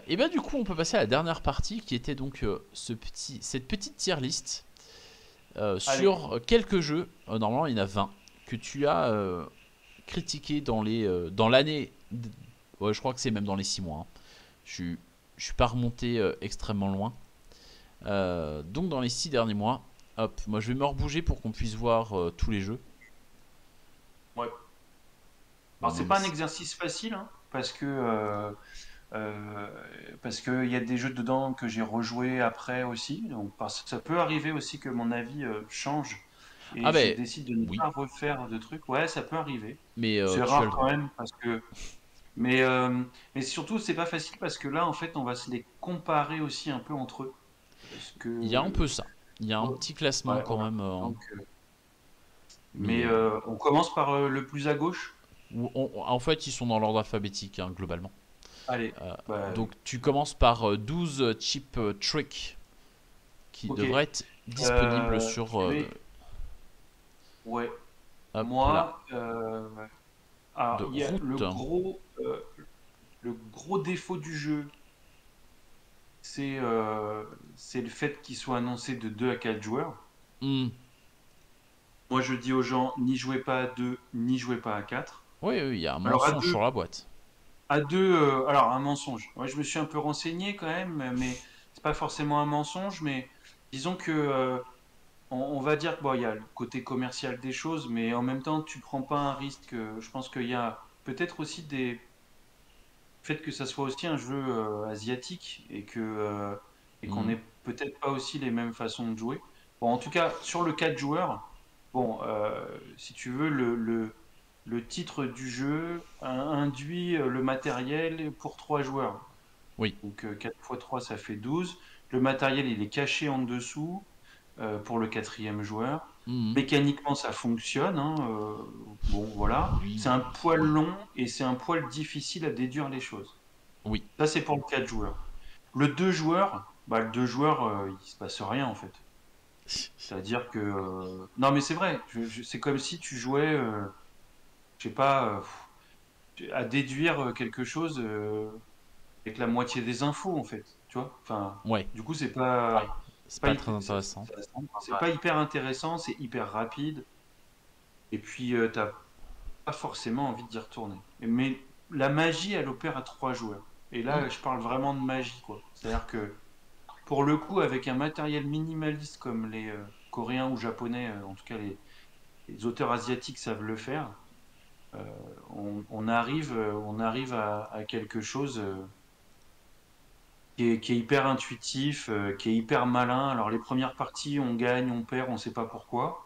Et bah du coup, on peut passer à la dernière partie qui était donc cette petite tier list Allez, sur quelques jeux. Normalement, il y en a 20 que tu as critiqué dans l'année. Ouais, je crois que c'est même dans les 6 mois, hein. Je suis pas remonté extrêmement loin. Donc dans les 6 derniers mois, hop, moi je vais me rebouger pour qu'on puisse voir tous les jeux. ouais. Bon, Alors non, c'est mais pas un exercice facile, hein, parce que il y a des jeux dedans que j'ai rejoué après aussi. Donc ça peut arriver aussi que mon avis change et ah je ben décide de ne oui, pas refaire de trucs. Ouais, ça peut arriver. mais C'est tu as rare le quand droit. même parce que mais surtout c'est pas facile parce que là en fait on va se les comparer aussi un peu entre eux parce Il y a un peu que ça. Il y a un ouais, petit classement ouais, quand voilà. même. Donc Mais mais on commence par le plus à gauche. en fait, ils sont dans l'ordre alphabétique, hein, globalement. Allez, bah Donc tu commences par 12 Cheap Trick qui ok. devraient être disponibles Je sur vais ouais. hop là, Moi, alors de il y a route. le gros défaut du jeu, c'est le fait qu'il soit annoncé de 2 à 4 joueurs. Hmm. Moi, je dis aux gens, n'y jouez pas à 2, n'y jouez pas à 4. Oui, oui, il y a un Alors mensonge sur la boîte. à 2, alors un mensonge. Ouais, je me suis un peu renseigné quand même, mais c'est pas forcément un mensonge, mais disons que on va dire que bon, il y a le côté commercial des choses, mais en même temps, tu prends pas un risque. Je pense qu'il y a peut-être aussi des fait que ça soit aussi un jeu asiatique et qu'on Hmm. ait peut-être pas aussi les mêmes façons de jouer. Bon, en tout cas, sur le 4 joueurs, bon, si tu veux, le titre du jeu induit le matériel pour 3 joueurs. Oui. Donc 4 x 3, ça fait 12. Le matériel, il est caché en dessous pour le quatrième joueur. Hmm. Mécaniquement, ça fonctionne, hein, bon, voilà. Oui. C'est un poil long et c'est un poil difficile à déduire les choses. Oui. Ça, c'est pour le 4 joueurs. Le 2 joueurs, bah, le 2 joueurs, il se passe rien en fait. C'est-à-dire que... Non, mais c'est vrai, c'est comme si tu jouais, je sais pas, à déduire quelque chose avec la moitié des infos en fait. Tu vois? Enfin, Ouais. du coup, c'est C'est pas, pas très intéressant. c'est pas hyper intéressant, c'est hyper rapide. Et puis, t'as pas forcément envie d'y retourner. Mais la magie, elle opère à 3 joueurs. Et Hmm. là, je parle vraiment de magie, quoi. C'est-à-dire que, pour le coup, avec un matériel minimaliste comme les Coréens ou Japonais, en tout cas les auteurs asiatiques savent le faire, on arrive à quelque chose qui est hyper intuitif, qui est hyper malin. Alors les premières parties, on gagne, on perd, on sait pas pourquoi.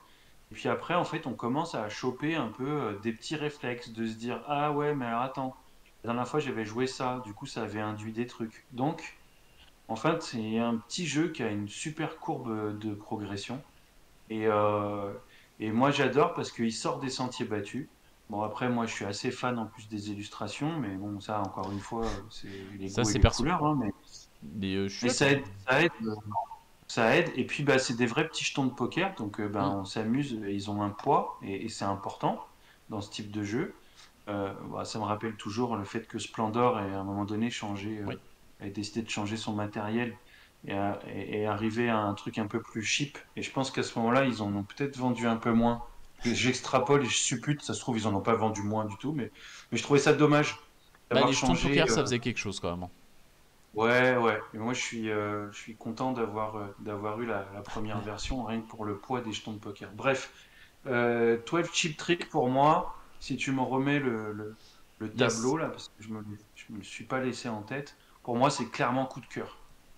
Et puis après, en fait, on commence à choper un peu des petits réflexes, de se dire, ah ouais, mais alors attends, la dernière fois j'avais joué ça, du coup ça avait induit des trucs. Donc, en fait, c'est un petit jeu qui a une super courbe de progression. Et, euh, et moi j'adore parce qu'il sort des sentiers battus. Bon, après, moi je suis assez fan en plus des illustrations, mais bon, ça, encore une fois, c'est les Ça goûts et c'est les perso. couleurs, hein, Mais je suis mais d'accord. ça aide. Et puis, bah, c'est des vrais petits jetons de poker, donc ben, Hmm. on s'amuse. Ils ont un poids et c'est important dans ce type de jeu. Bah, ça me rappelle toujours le fait que Splendor ait à un moment donné Oui. ait décidé de changer son matériel et arriver à un truc un peu plus cheap. Et je pense qu'à ce moment-là, ils en ont peut-être vendu un peu moins. J'extrapole et je suppute, ça se trouve, ils en ont pas vendu moins du tout, mais je trouvais ça dommage Bah d'avoir les jetons de changé. poker ça faisait quelque chose quand même, hein. Ouais, ouais. Et moi, je suis content d'avoir eu la première version, rien que pour le poids des jetons de poker. Bref, 12 Chip Trick pour moi, si tu me remets le Yes. tableau là, parce que je me le suis pas laissé en tête, pour moi, c'est clairement coup de cœur.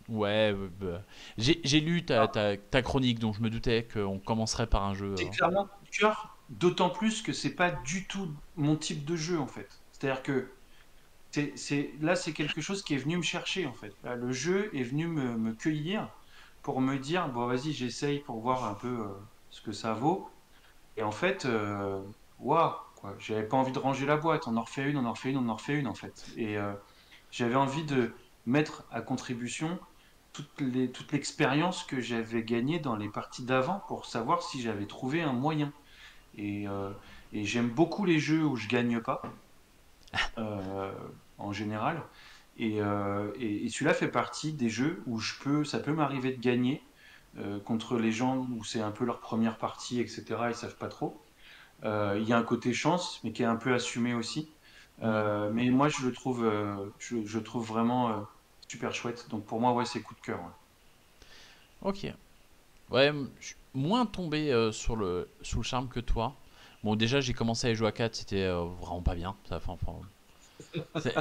Ouais, bah, j'ai lu ta chronique, donc je me doutais qu'on commencerait par un jeu. C'est clairement coup de cœur, d'autant plus que c'est pas du tout mon type de jeu en fait. C'est-à-dire que là, c'est quelque chose qui est venu me chercher en fait. Là, le jeu est venu me cueillir pour me dire, bon, vas-y, j'essaye pour voir un peu ce que ça vaut. Et en fait, waouh, quoi. J'avais pas envie de ranger la boîte. On en refait une, on en refait une, on en refait une en fait. Et j'avais envie de mettre à contribution toute l'expérience que j'avais gagnée dans les parties d'avant pour savoir si j'avais trouvé un moyen. Et, euh, et j'aime beaucoup les jeux où je gagne pas, en général. Et celui-là fait partie des jeux où ça peut m'arriver de gagner contre les gens où c'est un peu leur première partie, etc. Ils savent pas trop. Il y a un côté chance, mais qui est un peu assumé aussi. Hmm. Mais moi, je le trouve vraiment super chouette. Donc pour moi, ouais, c'est coup de cœur. Ouais. Ok. Ouais, je suis moins tombé sous le charme que toi. Bon, déjà, j'ai commencé à y jouer à 4, c'était vraiment pas bien. C'est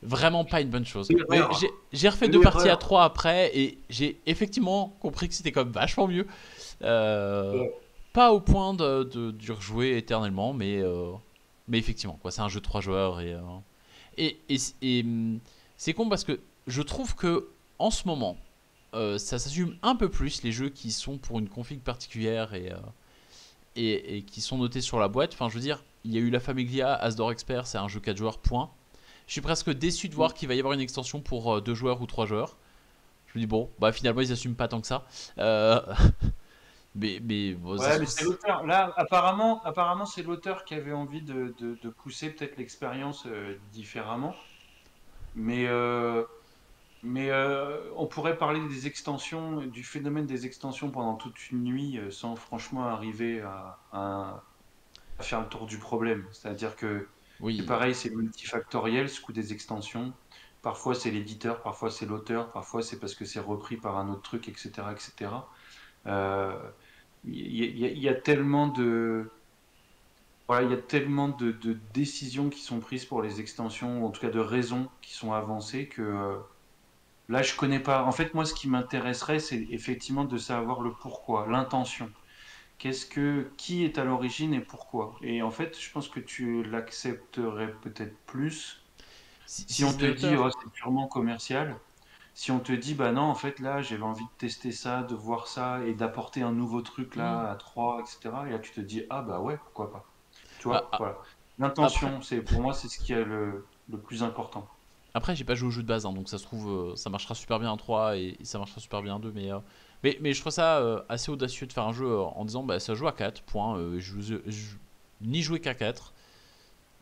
vraiment pas une bonne chose. Mais L'erreur. j'ai refait deux parties à L'erreur. 3 après et j'ai effectivement compris que c'était comme vachement mieux. Euh, Ouais. Pas au point d'y rejouer éternellement, mais effectivement, quoi, c'est un jeu de 3 joueurs et c'est con parce que je trouve que en ce moment, ça s'assume un peu plus les jeux qui sont pour une config particulière et qui sont notés sur la boîte. Enfin, je veux dire, il y a eu la Famiglia, Asdor Expert, c'est un jeu 4 joueurs, point. Je suis presque déçu de voir qu'il va y avoir une extension pour 2 joueurs ou 3 joueurs. Je me dis, bon, bah finalement, ils assument pas tant que ça. Euh, mais bon, ça Ouais, se mais trouve. c'est l'auteur. Là, apparemment, c'est l'auteur qui avait envie de pousser peut-être l'expérience différemment. Mais, euh, mais on pourrait parler des extensions, du phénomène des extensions pendant toute une nuit sans franchement arriver à faire le tour du problème. C'est-à-dire que c'est Oui, pareil, c'est multifactoriel ce coup des extensions. Parfois c'est l'éditeur, parfois c'est l'auteur, parfois c'est parce que c'est repris par un autre truc, etc., etc. Euh, il y a tellement de, voilà, il y a tellement de décisions qui sont prises pour les extensions, ou en tout cas de raisons qui sont avancées que là je connais pas. En fait, moi, ce qui m'intéresserait, c'est effectivement de savoir le pourquoi, l'intention. Qui est à l'origine et pourquoi? Et en fait, je pense que tu l'accepterais peut-être plus si si on c'est te dit, l'auteur. oh, c'est purement commercial. Si on te dit, bah non, en fait, là, j'avais envie de tester ça, de voir ça et d'apporter un nouveau truc Hmm. là à 3, etc. Et là, tu te dis, ah bah ouais, pourquoi pas. Tu Ah, vois, ah, voilà. après, L'intention, pour moi, c'est ce qui est le plus important. après, j'ai pas joué au jeu de base, hein, donc ça se trouve, ça marchera super bien en 3 et ça marchera super bien en 2. Mais je trouve ça assez audacieux de faire un jeu en disant bah, ça joue à 4, point. Ni jouer qu'à 4.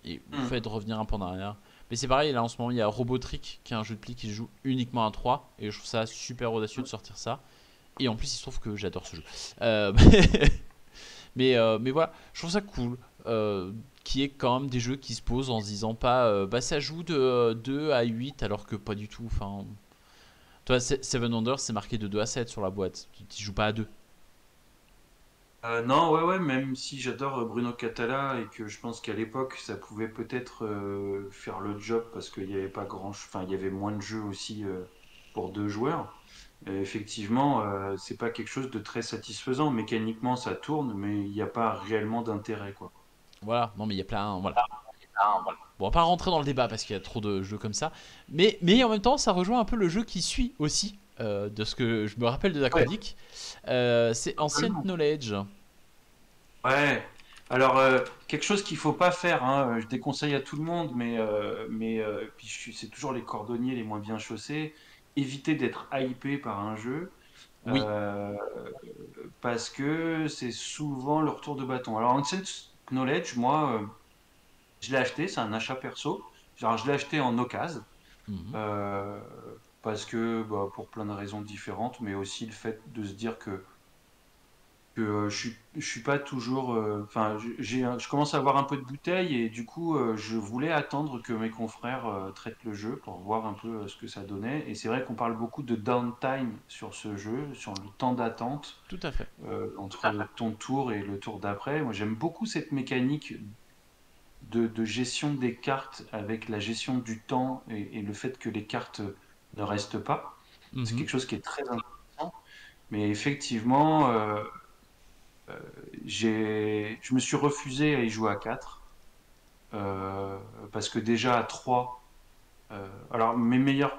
Et vous Hmm. faites revenir un peu en arrière. Mais c'est pareil, là en ce moment, il y a Robotrick, qui est un jeu de pli qui se joue uniquement à 3. Et je trouve ça super audacieux de sortir ça. Et en plus, il se trouve que j'adore ce jeu. Euh, mais voilà, je trouve ça cool. Qui est quand même des jeux qui se posent en se disant pas bah ça joue de 2 à 8 alors que pas du tout. Enfin, toi, Seven Wonders, c'est marqué de 2 à 7 sur la boîte. Tu joues pas à 2. Non, ouais, ouais, même si j'adore Bruno Catala et que je pense qu'à l'époque, ça pouvait peut-être faire le job parce qu'il n'y avait pas enfin, il y avait moins de jeux aussi pour 2 joueurs. Effectivement, c'est pas quelque chose de très satisfaisant. Mécaniquement, ça tourne, mais il n'y a pas réellement d'intérêt, quoi. Voilà, non mais il y a plein. Voilà. Bon, on va pas rentrer dans le débat parce qu'il y a trop de jeux comme ça. Mais en même temps, ça rejoint un peu le jeu qui suit aussi, de ce que je me rappelle de la Ouais, chronique. C'est Ancient totalement. Knowledge. Ouais. Alors, quelque chose qu'il faut pas faire, hein, je déconseille à tout le monde, puis c'est toujours les cordonniers les moins bien chaussés. Éviter d'être hypé par un jeu. Oui. Euh, Parce que c'est souvent le retour de bâton. Alors, Ancient Knowledge, moi, je l'ai acheté, c'est un achat perso. Genre, je l'ai acheté en occasion, Mhm. euh, parce que, bah, pour plein de raisons différentes, mais aussi le fait de se dire que je suis pas toujours. Enfin, je commence à avoir un peu de bouteille et du coup, je voulais attendre que mes confrères traitent le jeu pour voir un peu ce que ça donnait. Et c'est vrai qu'on parle beaucoup de downtime sur ce jeu, sur le temps d'attente Tout à fait. entre ton tour et le tour d'après. Moi, j'aime beaucoup cette mécanique de gestion des cartes avec la gestion du temps et le fait que les cartes ne restent pas. C'est Mhm. quelque chose qui est très intéressant. Mais effectivement, je me suis refusé à y jouer à 4 parce que déjà à 3, alors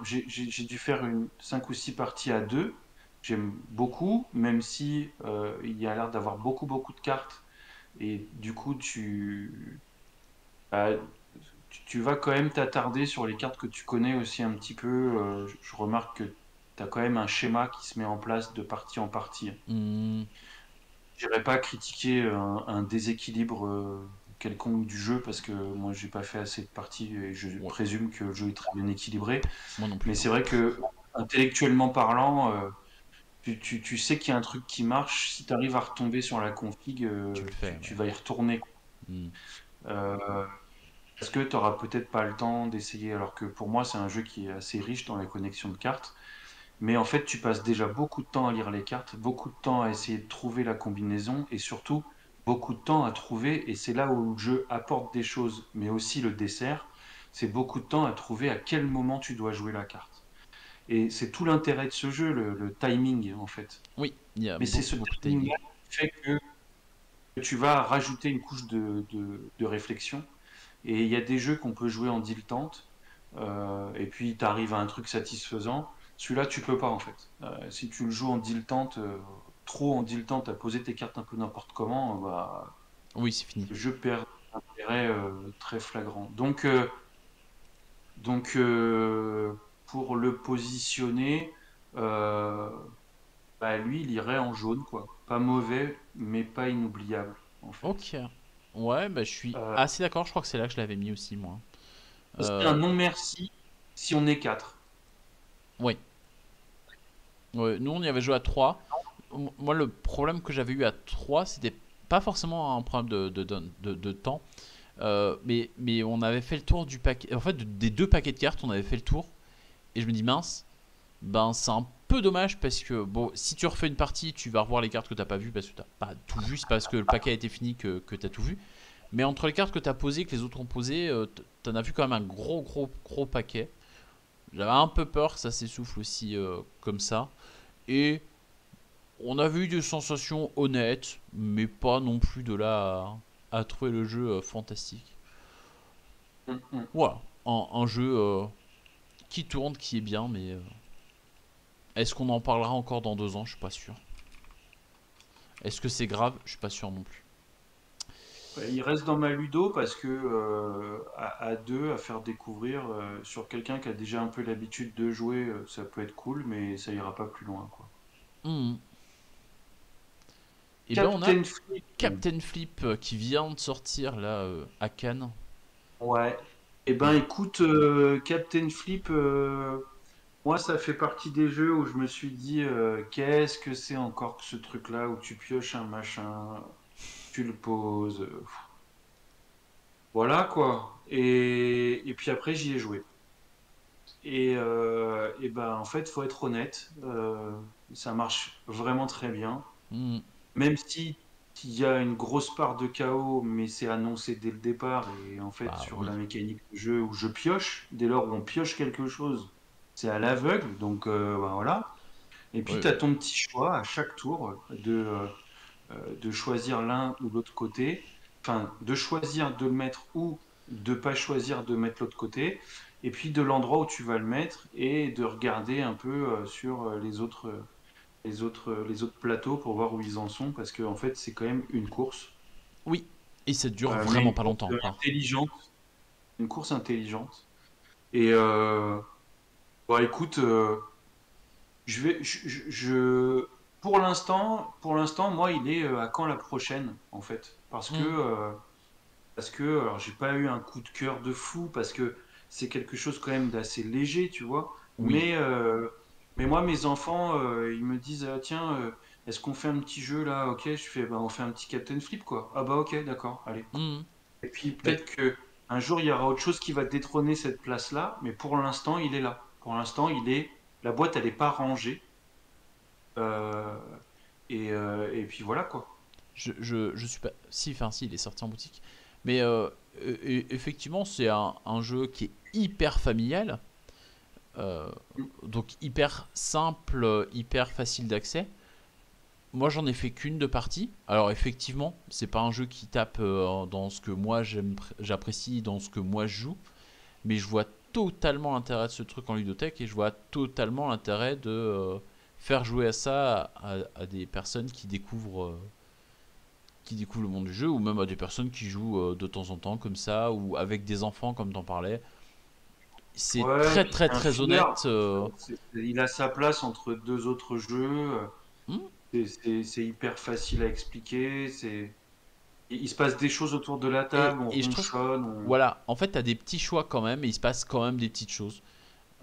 j'ai dû faire 5 ou 6 parties à 2. J'aime beaucoup, même si il y a l'air d'avoir beaucoup de cartes et du coup bah, tu vas quand même t'attarder sur les cartes que tu connais aussi un petit peu. Je remarque que tu as quand même un schéma qui se met en place de partie en partie. Hmm. Je n'irais pas critiquer un déséquilibre quelconque du jeu parce que moi j'ai pas fait assez de parties et je Ouais, présume que le jeu est très bien équilibré. moi non Mais plus, hein. c'est vrai que intellectuellement parlant, tu sais qu'il y a un truc qui marche. Si tu arrives à retomber sur la config, Tu le fais, tu ouais. vas y retourner. Hmm. Euh, Parce que tu n'auras peut-être pas le temps d'essayer. Alors que pour moi, c'est un jeu qui est assez riche dans la connexion de cartes. Mais en fait, tu passes déjà beaucoup de temps à lire les cartes, beaucoup de temps à essayer de trouver la combinaison et surtout beaucoup de temps à trouver, et c'est là où le jeu apporte des choses, mais aussi le dessert, c'est beaucoup de temps à trouver à quel moment tu dois jouer la carte. Et c'est tout l'intérêt de ce jeu, le timing en fait. Oui, il y a Mais c'est ce beaucoup, beaucoup de timing. timing-là qui fait que tu vas rajouter une couche de réflexion. Et il y a des jeux qu'on peut jouer en dilettante, et puis tu arrives à un truc satisfaisant. Celui-là, tu peux pas en fait. Si tu le joues en dilettante, trop en dilettante, à poser tes cartes un peu n'importe comment, bah, Oui, c'est fini. le jeu perd un intérêt très flagrant. Donc pour le positionner, euh, bah, lui, il irait en jaune, quoi. Pas mauvais, mais pas inoubliable, en fait. Ok. Ouais, bah je suis Euh, assez d'accord, je crois que c'est là que je l'avais mis aussi, moi. c'est un Euh, non merci si on est quatre. ouais. Ouais, nous, on y avait joué à 3. Moi, le problème que j'avais eu à 3, c'était pas forcément un problème de temps. Mais on avait fait le tour du paquet. En fait, des deux paquets de cartes, on avait fait le tour. Et je me dis, mince, ben c'est un peu dommage parce que, bon, si tu refais une partie, tu vas revoir les cartes que t'as pas vues parce que t'as pas tout vu. C'est parce que le paquet a été fini que t'as tout vu. Mais entre les cartes que t'as posées, que les autres ont posées, t'en as vu quand même un gros, gros, gros paquet. J'avais un peu peur que ça s'essouffle aussi comme ça. Et on avait eu des sensations honnêtes, mais pas non plus de là à trouver le jeu fantastique. Mm, mm. Voilà, un jeu qui tourne, qui est bien, mais est-ce qu'on en parlera encore dans 2 ans? Je suis pas sûr. Est-ce que c'est grave? Je suis pas sûr non plus. Ouais, il reste dans ma ludo parce que à deux, à faire découvrir sur quelqu'un qui a déjà un peu l'habitude de jouer, ça peut être cool, mais ça ira pas plus loin, quoi. Mhm. Et ben on a Captain Flip. Captain Flip qui vient de sortir là à Cannes. Ouais. Eh ben Et écoute, Captain Flip, moi ça fait partie des jeux où je me suis dit qu'est-ce que c'est encore que ce truc-là où tu pioches un machin, tu le poses, voilà quoi. Et puis après j'y ai joué. Et ben en fait, faut être honnête, ça marche vraiment très bien. mhm. Même si il y a une grosse part de chaos, mais c'est annoncé dès le départ. Et en fait, Bah sur la oui. mécanique du jeu où je pioche, dès lors où on pioche quelque chose, c'est à l'aveugle. Donc ben voilà. Et puis Ouais, tu as ton petit choix à chaque tour de choisir l'un ou l'autre côté, enfin de choisir de le mettre ou de pas choisir de mettre l'autre côté, et puis de l'endroit où tu vas le mettre et de regarder un peu sur les autres plateaux pour voir où ils en sont, parce que en fait c'est quand même une course, oui. Et ça dure mais vraiment une pas course longtemps quoi. intelligente, une course intelligente. Et bon, écoute, je vais, pour l'instant, moi, il est à quand la prochaine, en fait, Mhm. parce que, alors, j'ai pas eu un coup de cœur de fou, parce que c'est quelque chose quand même d'assez léger, tu vois. Oui. Mais moi, mes enfants, ils me disent, ah, tiens, est-ce qu'on fait un petit jeu là? Ok, je fais, bah, on fait un petit Captain Flip, quoi. Ah bah ok, d'accord, allez. Mhm. Et puis Mais peut-être que un jour, il y aura autre chose qui va détrôner cette place-là, mais pour l'instant, il est là. Pour l'instant, la boîte, elle n'est pas rangée. Euh, et puis voilà quoi. je suis pas. Si, enfin, si, il est sorti en boutique. Mais effectivement, c'est un jeu qui est hyper familial. euh, donc hyper simple, hyper facile d'accès. Moi, j'en ai fait qu'une de partie. Alors, effectivement, c'est pas un jeu qui tape dans ce que moi j'apprécie, dans ce que moi je joue. Mais je vois totalement l'intérêt de ce truc en ludothèque et je vois totalement l'intérêt de faire jouer à ça à des personnes qui découvrent le monde du jeu ou même à des personnes qui jouent de temps en temps comme ça ou avec des enfants comme t'en parlais. C'est Ouais, et très puis très c'est un très filler. honnête. Il a sa place entre deux autres jeux. Hmm. C'est hyper facile à expliquer. il se passe des choses autour de la table, on Et je trouve, ronchonne, voilà, en fait, t'as des petits choix quand même, et il se passe quand même des petites choses.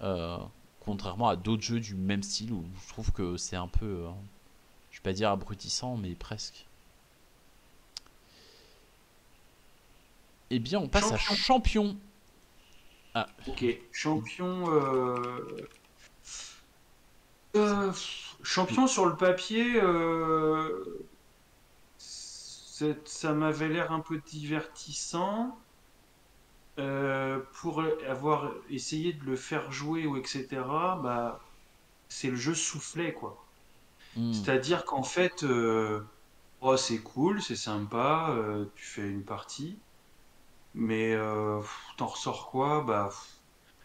Euh, Contrairement à d'autres jeux du même style où je trouve que c'est un peu, je vais pas dire abrutissant, mais presque. Eh bien, on passe à Champion. Champion. Ah, Ok, champion. Champion sur le papier, ça m'avait l'air un peu divertissant. Pour avoir essayé de le faire jouer ou etc., bah, c'est le jeu soufflet, quoi. hmm. C'est-à-dire qu'en fait, oh, c'est cool, c'est sympa, tu fais une partie, mais t'en ressors quoi? Bah,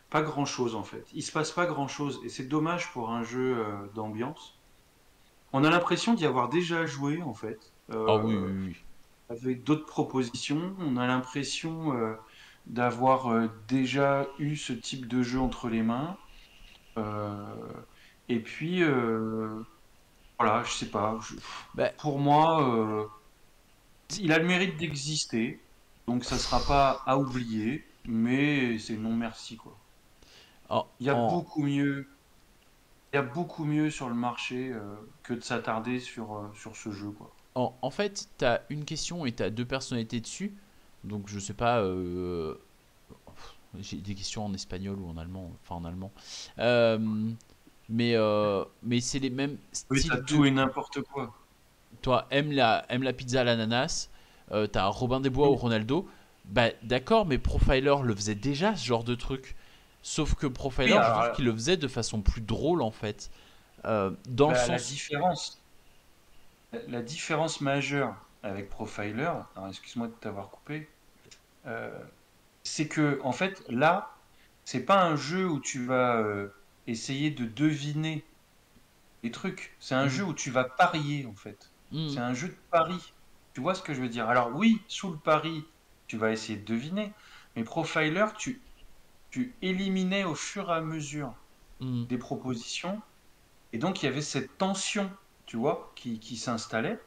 pas grand-chose en fait. Il se passe pas grand-chose et c'est dommage pour un jeu d'ambiance. On a l'impression d'y avoir déjà joué en fait, Ah oui, oui, oui. avec d'autres propositions. On a l'impression d'avoir déjà eu ce type de jeu entre les mains. Euh, et puis, voilà, je sais pas. Bah, Pour moi, il a le mérite d'exister, donc ça sera pas à oublier, mais c'est non merci quoi. en, Il y a en, beaucoup mieux, il y a beaucoup mieux sur le marché que de s'attarder sur ce jeu quoi. en fait, t'as une question et t'as deux personnalités dessus. Donc, je sais pas. J'ai des questions en espagnol ou en allemand. Enfin, en allemand. Euh, mais c'est les mêmes Oui, t'as styles tout de. et n'importe quoi. Toi, aime la pizza à l'ananas. T'as Robin des Bois ou Oui, Ronaldo. Bah, d'accord, mais Profiler le faisait déjà, ce genre de truc. Sauf que oui, Profiler, je trouve alors qu'il le faisait de façon plus drôle en fait. Dans le la sens. différence, la différence majeure avec Profiler, alors excuse-moi de t'avoir coupé, euh, c'est que en fait là, c'est pas un jeu où tu vas essayer de deviner les trucs. C'est un Hmm, jeu où tu vas parier en fait. hmm, C'est un jeu de pari. Tu vois ce que je veux dire? Alors oui, sous le pari, tu vas essayer de deviner, mais Profiler, tu éliminais au fur et à mesure hmm. des propositions, et donc il y avait cette tension, tu vois, qui s'installait.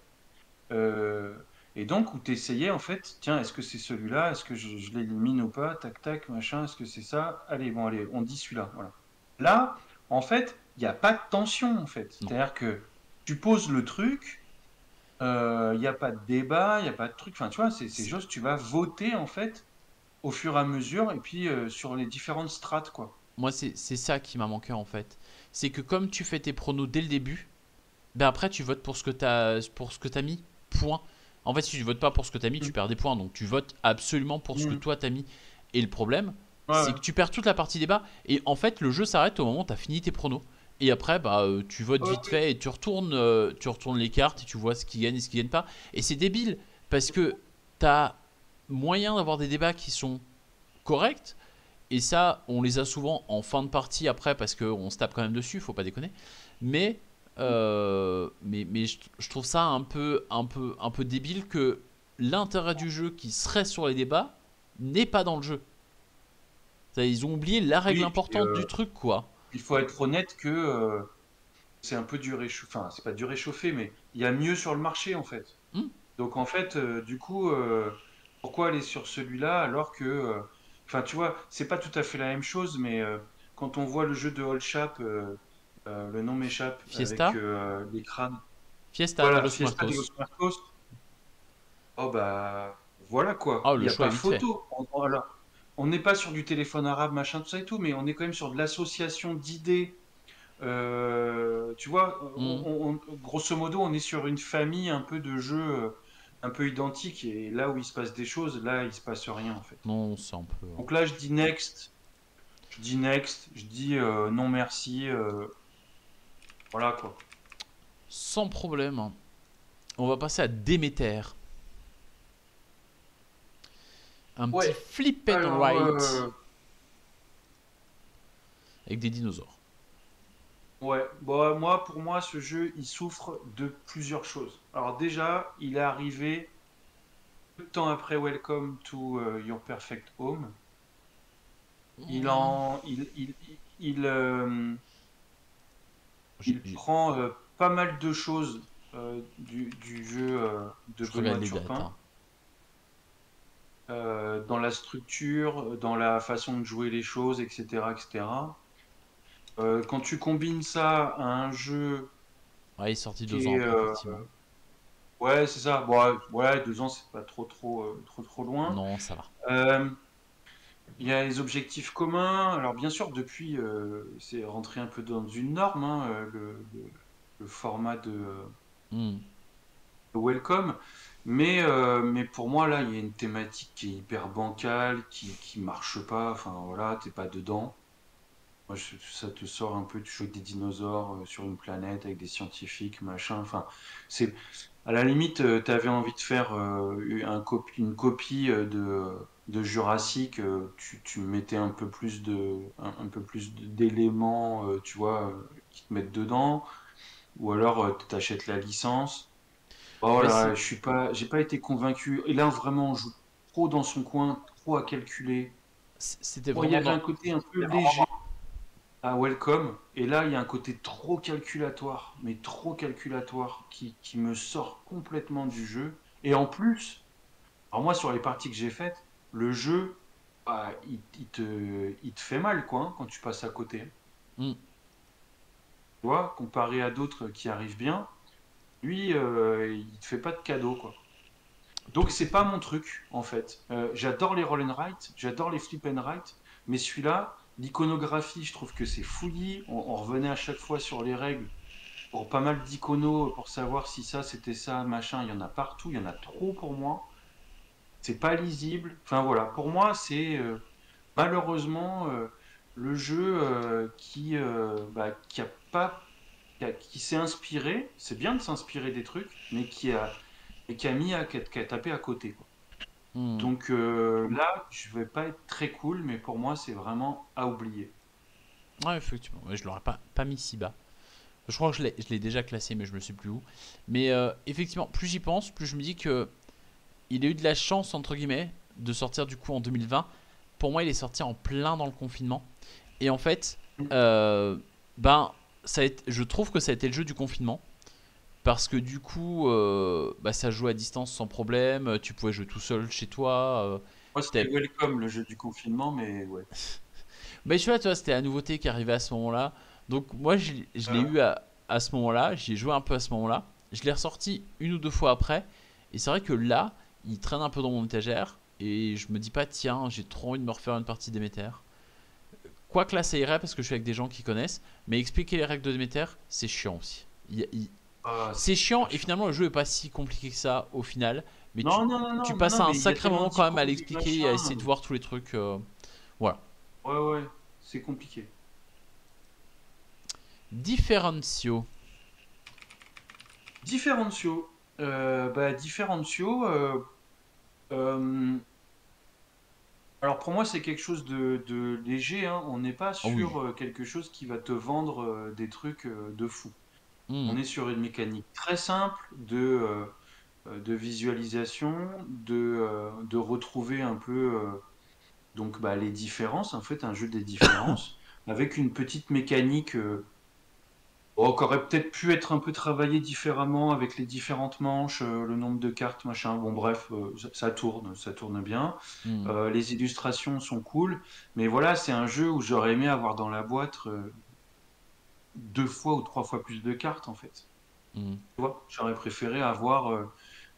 Euh, et donc, où tu essayais, en fait, tiens, est-ce que c'est celui-là? Est-ce que je l'élimine ou pas? Tac, tac, machin, est-ce que c'est ça? Allez, bon, allez, on dit celui-là. Voilà. Là, en fait, il n'y a pas de tension, en fait. Non. C'est-à-dire que tu poses le truc, il n'y a pas de débat, il n'y a pas de truc. Enfin, tu vois, c'est C'est- juste, tu vas voter, en fait, au fur et à mesure, et puis sur les différentes strates, quoi. Moi, c'est ça qui m'a manqué en fait. C'est que comme tu fais tes pronos dès le début, ben après tu votes pour ce que t'as mis. Point. En fait, si tu votes pas pour ce que t'as mis, tu Mm. perds des points. Donc tu votes absolument pour ce que Mm. toi t'as mis. Et le problème, Ouais, c'est ouais. que tu perds toute la partie débat. Et en fait, le jeu s'arrête au moment où t'as fini tes pronos. Et après, bah, tu votes Ouais, vite ouais. fait et tu retournes les cartes et tu vois ce qui gagne et ce qui gagne pas. Et c'est débile parce que t'as moyen d'avoir des débats qui sont corrects. Et ça, on les a souvent en fin de partie après parce qu'on se tape quand même dessus, faut pas déconner. Mais, je trouve ça un peu débile que l'intérêt du jeu qui serait sur les débats n'est pas dans le jeu. Ils ont oublié la règle Oui, puis, importante du truc, quoi. il faut être honnête que c'est un peu du réchauffé, enfin, c'est pas du réchauffé, mais il y a mieux sur le marché en fait. Hmm. Donc en fait, du coup, pourquoi aller sur celui-là alors que, enfin, tu vois, c'est pas tout à fait la même chose, mais quand on voit le jeu de Holchap, le nom m'échappe, avec Fiesta les crânes, Fiesta de voilà, los Fiesta de los Muertos. Muertos, oh bah, voilà quoi, Ah, il le n'y a choix pas est vite fait. photo. Voilà. On n'est pas sur du téléphone arabe, machin, tout ça et tout, mais on est quand même sur de l'association d'idées. Tu vois, Hmm. grosso modo, on est sur une famille un peu de jeux un peu identiques et là où il se passe des choses, là il se passe rien en fait. Non, c'est un peu. Donc là, je dis non merci, voilà quoi. Sans problème. On va passer à Déméter. Un petit Ouais, flip and alors write avec des dinosaures. ouais, bon, moi pour moi ce jeu il souffre de plusieurs choses. Alors déjà, il est arrivé peu de temps après Welcome to Your Perfect Home. Il en, J'ai- il j'ai- prend pas mal de choses du jeu de Je regarde Benoît les dates, Turpin. hein. dans la structure, dans la façon de jouer les choses, etc., etc. Quand tu combines ça à un jeu Ouais, il est sorti qui 2 ans est, après, effectivement. ouais, c'est ça. Bon, ouais, 2 ans, c'est pas trop loin. Non, ça va. Euh, Il y a les objectifs communs. Alors bien sûr, depuis, c'est rentré un peu dans une norme, hein, le format Hmm. de Welcome. Mais pour moi, là, il y a une thématique qui est hyper bancale, qui marche pas. Enfin voilà, t'es pas dedans. Moi, ça te sort un peu, tu joues avec des dinosaures sur une planète avec des scientifiques, machin. Enfin, c'est à la limite, t'avais envie de faire une copie de Jurassic. Tu mettais un peu plus un peu plus d'éléments, tu vois, qui te mettent dedans. Ou alors, t'achètes la licence. Bon, Mais voilà, j'ai pas été convaincu. Et là, vraiment, on joue trop dans son coin, trop à calculer. c'était Bon, il y vraiment avait dans. un côté un peu léger à Welcome, et là il y a un côté trop calculatoire, mais trop calculatoire, qui me sort complètement du jeu. Et en plus, alors moi sur les parties que j'ai faites, le jeu, bah, il te fait mal quoi, hein, quand tu passes à côté. Hmm. Tu vois, comparé à d'autres qui arrivent bien, lui, il te fait pas de cadeau quoi. Donc Tout à c'est pas fait. mon truc en fait. J'adore les roll and write, j'adore les flip and write, mais celui-là, l'iconographie, je trouve que c'est fouillis. On revenait à chaque fois sur les règles pour pas mal d'iconos pour savoir si ça c'était ça, machin. Il y en a partout, il y en a trop pour moi. C'est pas lisible. Enfin voilà, pour moi c'est malheureusement le jeu qui a pas qui s'est inspiré. C'est bien de s'inspirer des trucs, mais qui a qui a tapé à côté, quoi. Hmm. Donc là, je vais pas être très cool, mais pour moi, c'est vraiment à oublier. Ouais, effectivement. Mais je l'aurais pas mis si bas. Je crois que je l'ai déjà classé, mais je me suis plus où. Mais effectivement, plus j'y pense, plus je me dis que il a eu de la chance, entre guillemets, de sortir du coup en 2020. Pour moi, il est sorti en plein dans le confinement. Et en fait, euh, ben, je trouve que ça a été le jeu du confinement. Parce que du coup, bah, ça joue à distance sans problème. Tu pouvais jouer tout seul chez toi. Moi, c'était t'avais- Welcome, le jeu du confinement, mais ouais. Mais tu vois, c'était la nouveauté qui arrivait à ce moment-là. Donc moi, je l'ai Voilà. eu à ce moment-là. J'y ai joué un peu à ce moment-là. Je l'ai ressorti 1 ou 2 fois après. Et c'est vrai que là, il traîne un peu dans mon étagère. Et je me dis pas, tiens, j'ai trop envie de me refaire une partie Déméter. Quoique là, ça irait parce que je suis avec des gens qui connaissent. Mais expliquer les règles de Déméter, c'est chiant aussi. Ah, c'est C'est chiant super et chiant. finalement, le jeu est pas si compliqué que ça au final. Mais Non, non, non, tu non, non, passes non, un mais il y a sacré tellement moment quand même à d'icônes, de l'expliquer et à essayer de machin. voir tous les trucs. Voilà. Ouais, ouais, c'est compliqué. Differentio. Differentio. Differentio, euh, alors pour moi, c'est quelque chose de léger, hein. On n'est pas Ah oui. sur quelque chose qui va te vendre des trucs de fou. On Hmm. est sur une mécanique très simple de visualisation, de retrouver un peu donc les différences, en fait, un jeu des différences, avec une petite mécanique qui aurait peut-être pu être un peu travaillée différemment avec les différentes manches, le nombre de cartes, machin. Bon, bref, ça tourne bien. Hmm. Les illustrations sont cool, mais voilà, c'est un jeu où j'aurais aimé avoir dans la boîte 2 fois ou 3 fois plus de cartes, en fait. Hmm. Tu vois, j'aurais préféré avoir.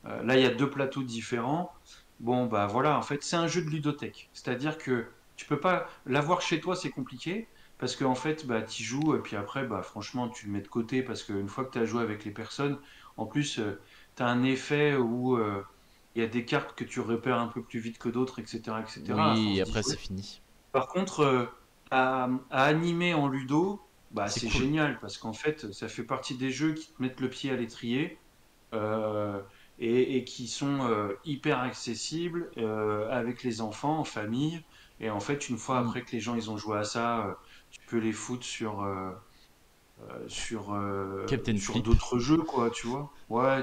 Là, il y a 2 plateaux différents. Bon, bah voilà, en fait, c'est un jeu de ludothèque. C'est-à-dire que tu peux pas l'avoir chez toi, c'est compliqué parce qu'en fait, bah tu joues et puis après, bah franchement, tu le mets de côté parce qu'une fois que tu as joué avec les personnes, en plus, tu as un effet où il y a des cartes que tu repères un peu plus vite que d'autres, etc., etc., à Oui, force d'y après jouer. c'est fini. Par contre, à animer en ludo, bah C'est c'est cool. génial parce qu'en fait, ça fait partie des jeux qui te mettent le pied à l'étrier euh, et qui sont hyper accessibles avec les enfants en famille. Et en fait, une fois Hmm. après que les gens ils ont joué à ça, tu peux les foutre Captain sur Flip. d'autres jeux, quoi, tu vois. Ouais,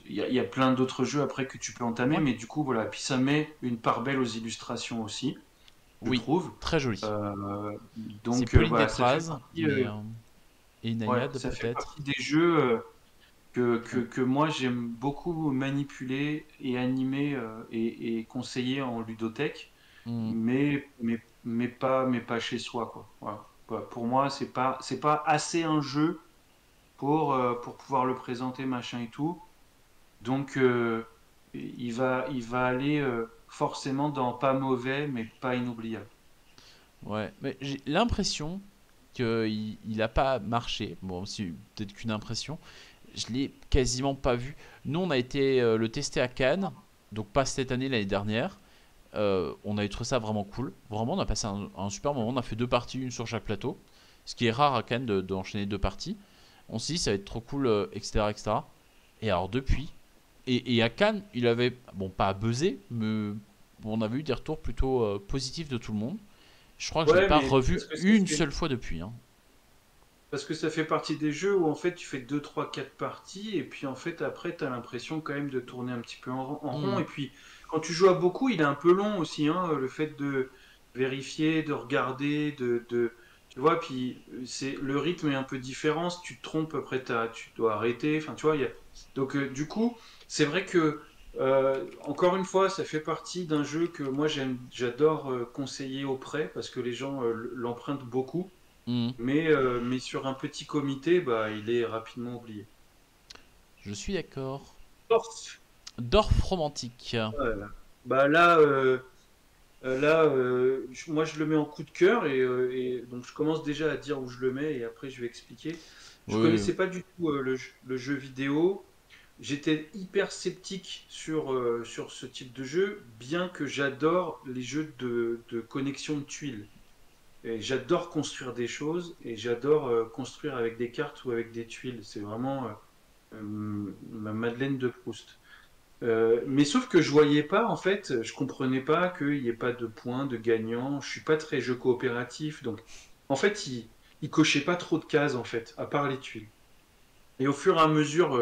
il y a plein d'autres jeux après que tu peux entamer, Ouais. mais du coup, voilà. Puis ça met une part belle aux illustrations aussi, je Oui, trouve. très joli. C'est Donc, Pauline voilà, ça fait Despraz, partie. mais et une Ouais, naïade ça fait peut-être. partie des jeux. que moi j'aime beaucoup manipuler et animer et conseiller en ludothèque, Hmm. mais pas chez soi, quoi. Voilà. Pour moi, c'est pas assez un jeu pour pouvoir le présenter, machin et tout. Donc, il va aller forcément dans pas mauvais, mais pas inoubliable. Ouais, mais j'ai l'impression qu'il a pas marché. Bon, c'est peut-être qu'une impression. Je l'ai quasiment pas vu. Nous, on a été le tester à Cannes, donc pas cette année, l'année dernière. On a trouvé ça vraiment cool. Vraiment, on a passé un super moment. On a fait 2 parties, une sur chaque plateau. Ce qui est rare à Cannes d'enchaîner 2 parties. On s'est dit, ça va être trop cool, etc., etc. Et alors, depuis. Et à Cannes, il avait, bon, pas buzzé, mais on avait eu des retours plutôt positifs de tout le monde. Je crois que je l'ai Ouais, pas mais revu une seule fois depuis, hein. parce que ça fait partie des jeux où en fait tu fais 2 3 4 parties et puis en fait après tu as l'impression quand même de tourner un petit peu en rond Hmm. et puis quand tu joues à beaucoup il est un peu long aussi hein, le fait de vérifier, de regarder, tu vois puis c'est le rythme est un peu différent, si tu te trompes après tu dois arrêter, enfin tu vois donc du coup c'est vrai que encore une fois ça fait partie d'un jeu que moi j'adore conseiller auprès parce que les gens l'empruntent beaucoup Hmm. mais sur un petit comité, bah, il est rapidement oublié. Je suis d'accord. Torf. Dorf romantique. Voilà. Bah là, moi je le mets en coup de cœur et donc je commence déjà à dire où je le mets et après je vais expliquer. Je Oui. connaissais pas du tout le jeu vidéo. J'étais hyper sceptique sur ce type de jeu, bien que j'adore les jeux de connexion de tuiles. Et j'adore construire des choses et j'adore construire avec des cartes ou avec des tuiles. C'est vraiment ma Madeleine de Proust. Mais sauf que je voyais pas, en fait, je comprenais pas qu'il n'y ait pas de points, de gagnants. Je suis pas très jeu coopératif, donc en fait, il cochait pas trop de cases, en fait, à part les tuiles. Et au fur et à mesure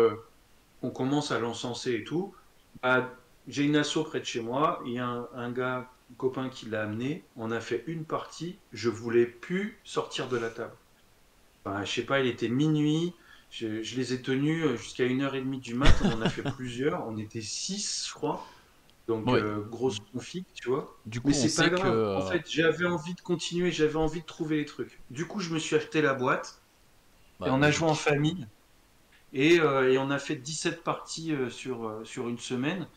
qu'on commence à l'encenser et tout, bah, j'ai une asso près de chez moi, il y a un gars, un copain qui l'a amené, on a fait une partie, je voulais plus sortir de la table. Enfin, je sais pas, il était minuit. Je les ai tenus jusqu'à 1h30 du mat. On en a fait plusieurs. On était six, je crois. Donc, Oui. grosse config, tu vois. Du Mais coup, on c'est pas sait que. grave. En fait, j'avais envie de continuer. J'avais envie de trouver les trucs. Du coup, je me suis acheté la boîte. Et Bah, on a joué en logique. famille. Et on a fait 17 parties sur une semaine.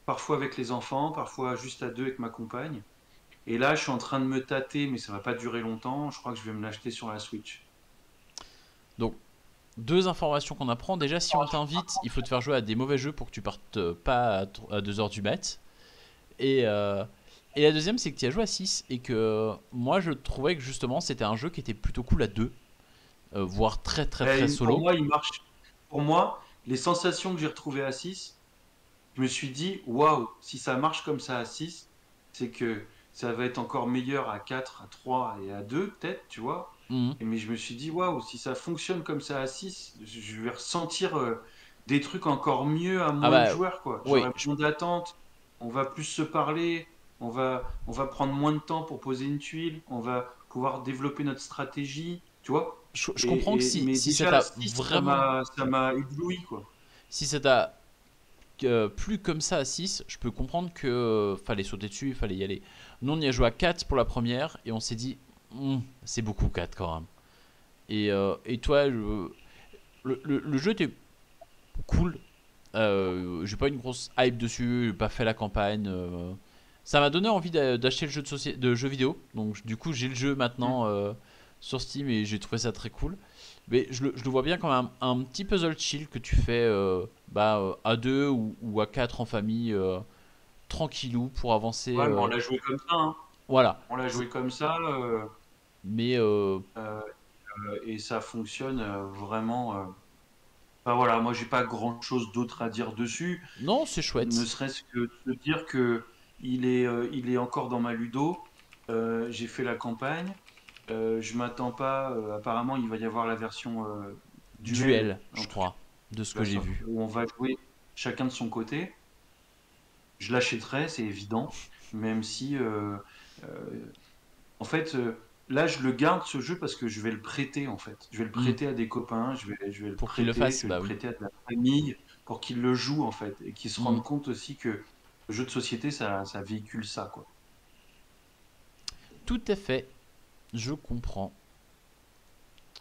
Parfois avec les enfants, parfois juste à deux avec ma compagne. Et là, je suis en train de me tâter, mais ça va pas durer longtemps. Je crois que je vais me l'acheter sur la Switch. Donc, 2 informations qu'on apprend. Déjà, si on t'invite, il faut te faire jouer à des mauvais jeux pour que tu partes pas à 2 heures du mat. Et, euh, et la deuxième, c'est que tu as joué à 6 et que moi, je trouvais que justement, c'était un jeu qui était plutôt cool à 2, voire très très très Pour solo. moi, il marche. Pour moi, les sensations que j'ai retrouvées à 6, je me suis dit, waouh, si ça marche comme ça à 6, c'est que ça va être encore meilleur à 4, à 3 et à 2, peut-être, tu vois. Mhm. Mais je me suis dit, waouh, si ça fonctionne comme ça à 6, je vais ressentir des trucs encore mieux à Ah moins de bah, joueurs, quoi. oui, J'aurai moins d'attente, on va plus se parler, on va prendre moins de temps pour poser une tuile, on va pouvoir développer notre stratégie, tu vois. je comprends que Mais si ça déjà à t'a 6, vraiment. ça m'a ébloui, quoi. Si ça t'a plus comme ça à 6, je peux comprendre que fallait sauter dessus, il fallait y aller. Nous, on y a joué à 4 pour la première et on s'est dit, c'est beaucoup 4 quand même. Et toi, le jeu était cool. J'ai pas une grosse hype dessus, j'ai pas fait la campagne. Ça m'a donné envie d'acheter le jeu de jeu vidéo. Donc, du coup, j'ai le jeu Mm. maintenant sur Steam et j'ai trouvé ça très cool. Mais je le vois bien comme un petit puzzle chill que tu fais à 2 ou à 4 en famille, tranquillou pour avancer. Ouais, mais on l'a joué comme ça, hein. Voilà. On l'a joué comme ça, Mais euh, et ça fonctionne vraiment. Enfin voilà, moi j'ai pas grand-chose d'autre à dire dessus, non, c'est ne chouette. serait-ce que de dire que il est encore dans ma ludo. J'ai fait la campagne. Je m'attends pas. Apparemment, il va y avoir la version duel, Duel, en je tout cas, crois, de ce qui que va j'ai sortir, vu. où on va jouer chacun de son côté. Je l'achèterai, c'est évident, même si, euh, en fait, là, je le garde ce jeu parce que je vais le prêter en fait. Je vais le Hmm. prêter à des copains, je vais le Pour qu'il le prêter, fasse, je vais le bah oui. prêter à de la famille pour qu'ils le jouent en fait et qu'ils se Hmm. rendent compte aussi que le jeu de société, ça véhicule ça, quoi. Tout à fait, je comprends.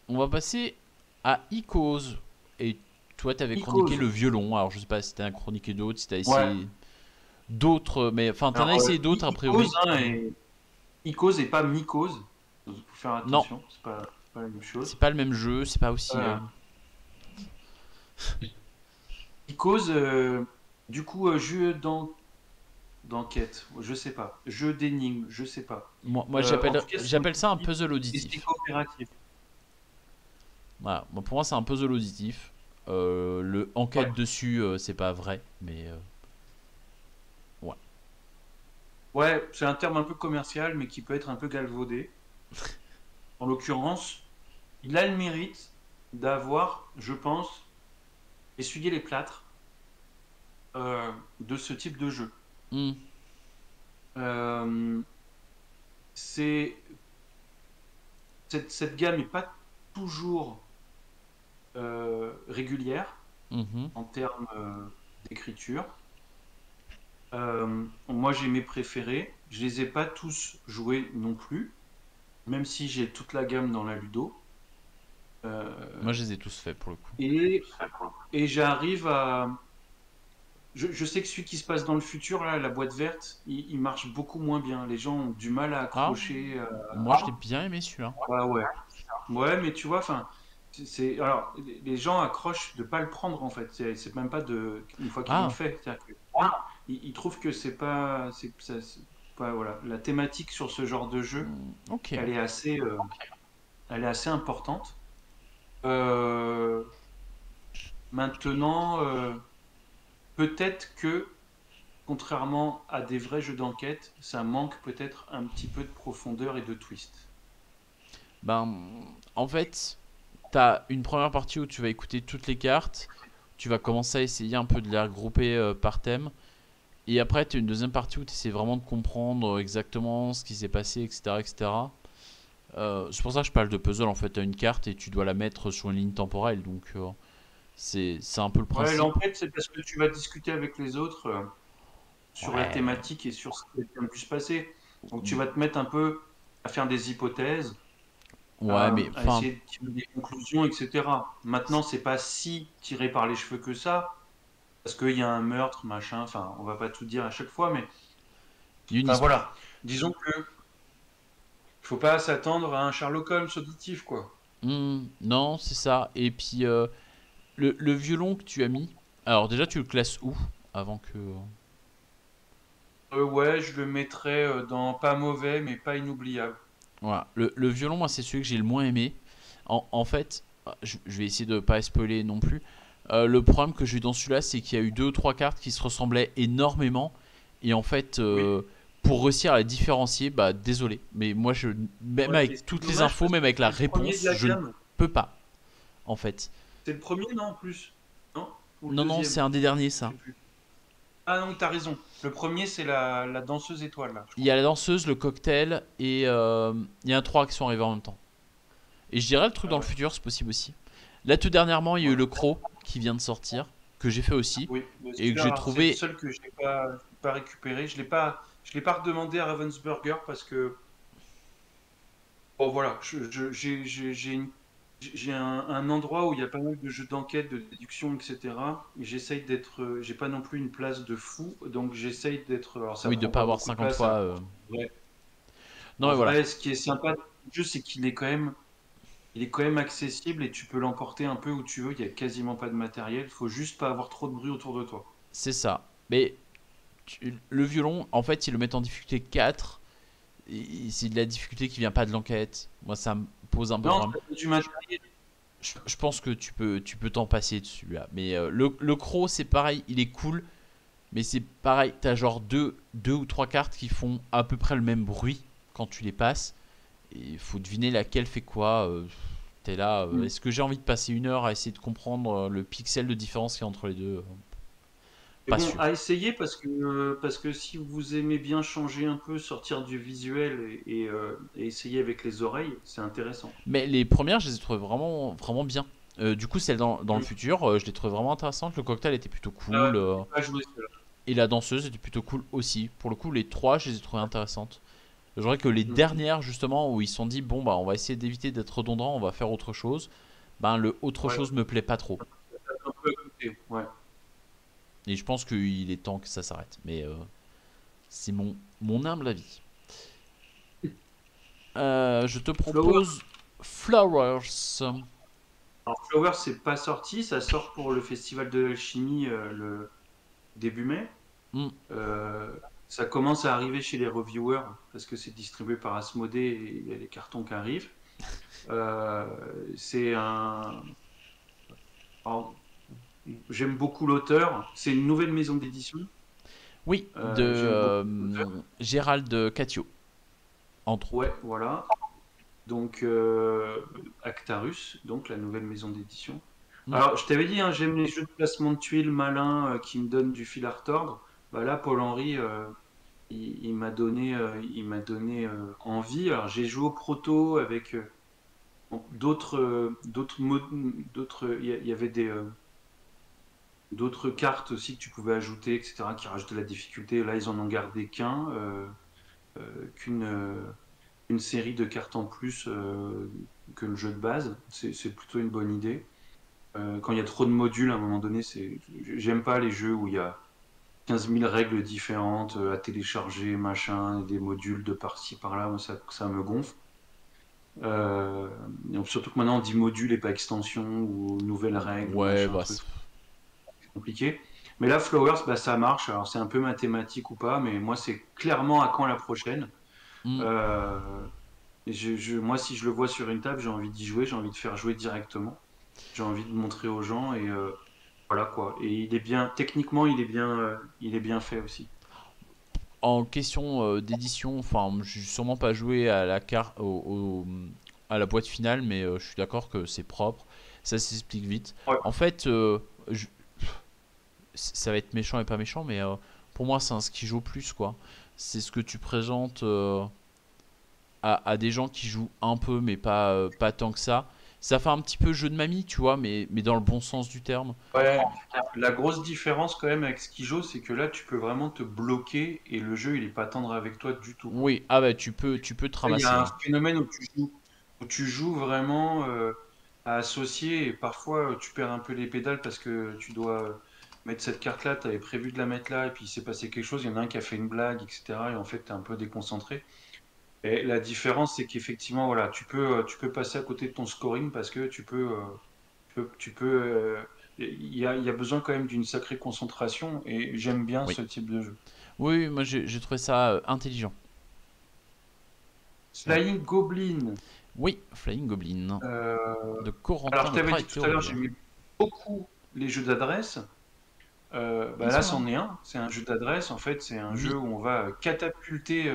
On va passer à Icos. Et toi, t'avais chroniqué Icos. le violon. Alors, je sais pas si t'as chroniqué d'autres, si t'as Ouais. essayé d'autres. Mais enfin, t'en Alors, as essayé d'autres a Icos, priori. hein, Icos et pas Mycose. Il faut faire Non, attention, c'est pas la même c'est chose. pas le même jeu, c'est pas aussi. Euh, Icos, du coup, jeu d'enquête, je sais pas. Jeu d'énigmes, je sais pas. Moi En j'appelle tout cas, c'est j'appelle ça un intuitif puzzle et c'est auditif. coopératif. Voilà. Bon, pour moi, c'est un puzzle auditif. Le enquête Ouais. dessus, c'est pas vrai, mais ouais. Ouais, c'est un terme un peu commercial, mais qui peut être un peu galvaudé. En l'occurrence, il a le mérite d'avoir, je pense, essuyé les plâtres de ce type de jeu. Hmm. Euh, c'est cette gamme n'est pas toujours régulière Mhm. en termes d'écriture. Moi, j'ai mes préférés. Je les ai pas tous joués non plus, même si j'ai toute la gamme dans la Ludo. Moi, Euh, je les ai tous faits pour le coup. et et j'arrive à. Je sais que celui qui se passe dans le futur, là, la boîte verte, il marche beaucoup moins bien. Les gens ont du mal à Ah, accrocher. moi, je l'ai bien aimé celui-là. Ouais, ouais. Ouais, mais tu vois, enfin, alors, les gens accrochent de pas le prendre en fait. C'est même pas de une fois qu'ils l'ont Ah, fait. C'est-à-dire que ils trouvent que c'est pas, c'est pas, voilà, la thématique sur ce genre de jeu, ok. elle est assez, euh, elle est assez importante. Euh, Maintenant, peut-être que contrairement à des vrais jeux d'enquête, ça manque peut-être un petit peu de profondeur et de twist. Ben, en fait, t'as une première partie où tu vas écouter toutes les cartes. Tu vas commencer à essayer un peu de les regrouper par thème. Et après, tu as une deuxième partie où tu essaies vraiment de comprendre exactement ce qui s'est passé, etc. etc. C'est pour ça que je parle de puzzle. En fait, tu as une carte et tu dois la mettre sur une ligne temporelle. Donc, c'est un peu le Ouais, principe. l'enquête, c'est parce que tu vas discuter avec les autres. Sur la Ouais. thématique et sur ce qui a pu se passer. Donc tu vas te mettre un peu à faire des hypothèses, Ouais, mais à enfin, essayer de tirer des conclusions, etc. Maintenant, c'est pas si tiré par les cheveux que ça, parce qu'il y a un meurtre, machin, enfin, on va pas tout dire à chaque fois, mais il y a une enfin histoire. voilà. Disons que faut pas s'attendre à un Sherlock Holmes auditif, quoi. Non, c'est ça. Et puis, le violon que tu as mis. Alors, déjà, tu le classes où? Avant que. Ouais, je le mettrais dans pas mauvais, mais pas inoubliable. Voilà. Le violon, moi, c'est celui que j'ai le moins aimé. En fait, je vais essayer de pas spoiler non plus. Le problème que j'ai eu dans celui-là, c'est qu'il y a eu deux ou trois cartes qui se ressemblaient énormément. Et en fait, Oui, pour réussir à les différencier, bah désolé. Mais moi, même ouais, et avec c'est toutes les dommage infos, parce même que avec la c'est le premier de réponse, la je ne gamme. peux pas. En fait. C'est le premier, non, en plus? Non? Ou le Non, non, c'est deuxième? un des derniers, Je ça. sais plus. Ah non, t'as raison. Le premier, c'est la danseuse étoile, là, je Il y a crois. la danseuse, le cocktail et il y a un 3 qui sont arrivés en même temps. Et je dirais le truc Ah dans le ouais. futur, c'est possible aussi. Là, tout dernièrement, il y a eu Ouais. le croc qui vient de sortir, que j'ai fait aussi, Oui, mais et que j'ai celui-là, c'est le trouvé. seul que je n'ai pas récupéré. Je l'ai pas redemandé à Ravensburger parce que, bon voilà, j'ai un endroit où il y a pas mal de jeux d'enquête, de déduction, etc. Et j'essaye d'être, j'ai pas non plus une place de fou, donc j'essaye d'être, alors ça Oui, de prend pas pas avoir beaucoup de 50 place, fois. hein. Ouais. Non, En mais voilà. vrai, ce qui est sympa dans le jeu, c'est qu'il est quand même accessible et tu peux l'emporter un peu où tu veux. Il y a quasiment pas de matériel. Il faut juste pas avoir trop de bruit autour de toi. C'est ça. Mais le violon, en fait, ils le mettent en difficulté 4. C'est de la difficulté qui vient pas de l'enquête. Moi, ça me pose un peu de Non, problème. ça fait du matériel. Je pense que tu peux t'en passer dessus là. Mais le croc, c'est pareil, il est cool. Mais c'est pareil, t'as genre deux ou trois cartes qui font à peu près le même bruit quand tu les passes. Et il faut deviner laquelle fait quoi. T'es là, est-ce que j'ai envie de passer une heure à essayer de comprendre le pixel de différence qu'il y a entre les deux? Mais Pas bon, sûr. à essayer parce que si vous aimez bien changer un peu, sortir du visuel et essayer avec les oreilles, c'est intéressant. Mais les premières, je les ai trouvées vraiment, vraiment bien. Du coup, celle dans le Mm. futur, je l'ai trouvée vraiment intéressante. Le cocktail était plutôt Ah, cool. j'ai pas joué cela. Et la danseuse était plutôt cool aussi. Pour le coup, les trois, je les ai trouvées intéressantes. Je dirais que les Mm. dernières, justement, où ils se sont dit, bon, bah, on va essayer d'éviter d'être redondant, on va faire autre chose. Ben, le autre Ouais, chose me plaît pas trop. un peu à côté. Ouais. Et je pense qu'il est temps que ça s'arrête. Mais c'est mon humble avis. Je te Flower. propose Flowers. Alors, Flower, c'est pas sorti. Ça sort pour le festival de l'alchimie le début mai. Hmm, Euh, Ça commence à arriver chez les reviewers parce que c'est distribué par Asmodée et il y a les cartons qui arrivent. Euh, c'est un. Alors, j'aime beaucoup l'auteur. C'est une nouvelle maison d'édition. Oui, de J'aime beaucoup l'auteur. Gérald Catio, entre autres. Ouais, voilà. Donc, Actarus, donc la nouvelle maison d'édition. Hmm. Alors, je t'avais dit, hein, j'aime les jeux de placement de tuiles malins qui me donnent du fil à retordre. Bah là, Paul-Henri, il m'a donné envie. Alors, j'ai joué au proto avec bon, d'autres. Il y avait d'autres cartes aussi que tu pouvais ajouter, etc., qui rajoutaient la difficulté. Là, ils en ont gardé qu'une une série de cartes en plus que le jeu de base. C'est plutôt une bonne idée. Quand il y a trop de modules, à un moment donné, j'aime pas les jeux où il y a 15 000 règles différentes à télécharger, machin, et des modules de par-ci, par-là. Moi, ça me gonfle. Euh, donc surtout que maintenant, on dit module et pas extension ou nouvelle règle ou Ouais, machin, bah, truc compliqué. Mais là, Flowers, bah, ça marche. Alors, c'est un peu mathématique ou pas, mais moi, c'est clairement à quand la prochaine. hmm. Euh, moi, si je le vois sur une table, j'ai envie d'y jouer, j'ai envie de faire jouer directement. J'ai envie de montrer aux gens et voilà quoi. Et il est bien, techniquement, il est bien fait aussi. En question d'édition, enfin, je suis sûrement pas joué à la carte, à la boîte finale, mais je suis d'accord que c'est propre. Ça s'explique vite. Ouais. En fait, je- ça va être méchant et pas méchant, mais pour moi, c'est un ski joue plus quoi. C'est ce que tu présentes à des gens qui jouent un peu, mais pas tant que ça. Ça fait un petit peu jeu de mamie, tu vois, mais dans le bon sens du terme. Ouais. La grosse différence quand même avec Skijo, c'est que là, tu peux vraiment te bloquer et le jeu, il est pas tendre avec toi du tout, quoi. Oui, ah bah tu peux te Là, il y ramasser, a un hein. phénomène où tu joues vraiment à associer et parfois tu perds un peu les pédales parce que tu dois mettre cette carte-là, tu avais prévu de la mettre là et puis il s'est passé quelque chose, il y en a un qui a fait une blague, etc. Et en fait, tu es un peu déconcentré. Et la différence, c'est qu'effectivement, voilà, tu peux passer à côté de ton scoring parce que tu peux, il y a besoin quand même d'une sacrée concentration et j'aime bien Oui. ce type de jeu. Oui, moi j'ai trouvé ça intelligent. Ouais. Flying Goblin. Oui, Flying Goblin euh, de alors, Corentin je Le t'avais dit tout à l'heure, Praetore. j'aimais beaucoup les jeux d'adresse. Bah Ils là, sont là. c'en est un. C'est un jeu d'adresse. En fait, c'est un Oui, jeu où on va catapulter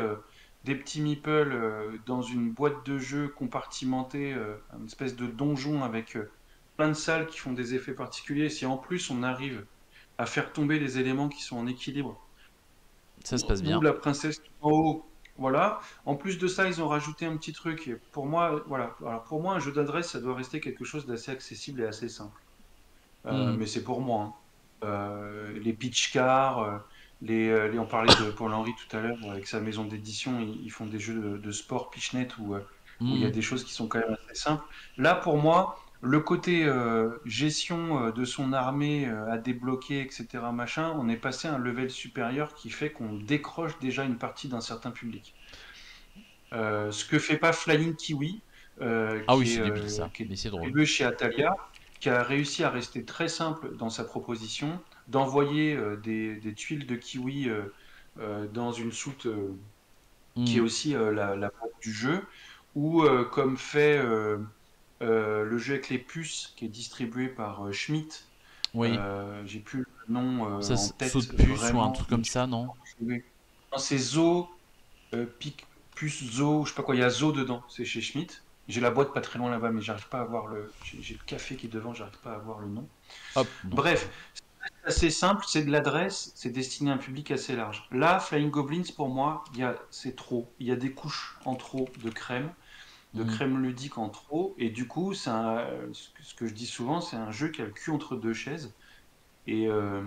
des petits meeples dans une boîte de jeu compartimentée, une espèce de donjon avec plein de salles qui font des effets particuliers. Si en plus on arrive à faire tomber les éléments qui sont en équilibre, ça se passe ou bien. la princesse en haut, voilà. En plus de ça, ils ont rajouté un petit truc. Et pour moi, voilà. Alors pour moi, un jeu d'adresse, ça doit rester quelque chose d'assez accessible et assez simple. Mhm. Mais c'est pour moi, hein. Les pitch cars, on parlait de Paul-Henri tout à l'heure, avec sa maison d'édition, ils font des jeux de sport pitchnet où il y a Mhm. des choses qui sont quand même assez simples. Là, pour moi, le côté gestion de son armée à débloquer, etc., machin, on est passé à un level supérieur qui fait qu'on décroche déjà une partie d'un certain public. Ce que fait pas Flying Kiwi, Ah oui, c'est débile ça, qui est mais c'est drôle. distribué chez Atalia, qui a réussi à rester très simple dans sa proposition, d'envoyer des tuiles de kiwi dans une soute qui est Mhm. aussi la boîte du jeu, ou comme fait le jeu avec les puces qui est distribué par Schmidt. Oui, J'ai plus le nom ça en tête saute puce ou un vraiment, truc mais comme ça, non? non, c'est Zo, Puce Zo, je sais pas quoi, il y a Zo dedans, c'est chez Schmidt. J'ai la boîte pas très loin là-bas, mais j'arrive pas à voir le. J'ai le café qui est devant, j'arrive pas à voir le nom. Hop, non, c'est pas Bref, grave. C'est assez simple, c'est de l'adresse, c'est destiné à un public assez large. Là, Flying Goblins, pour moi, c'est trop. Il y a des couches en trop de Hmm. crème ludique en trop, et du coup, ce que je dis souvent, c'est un jeu qui a le cul entre deux chaises, et, euh,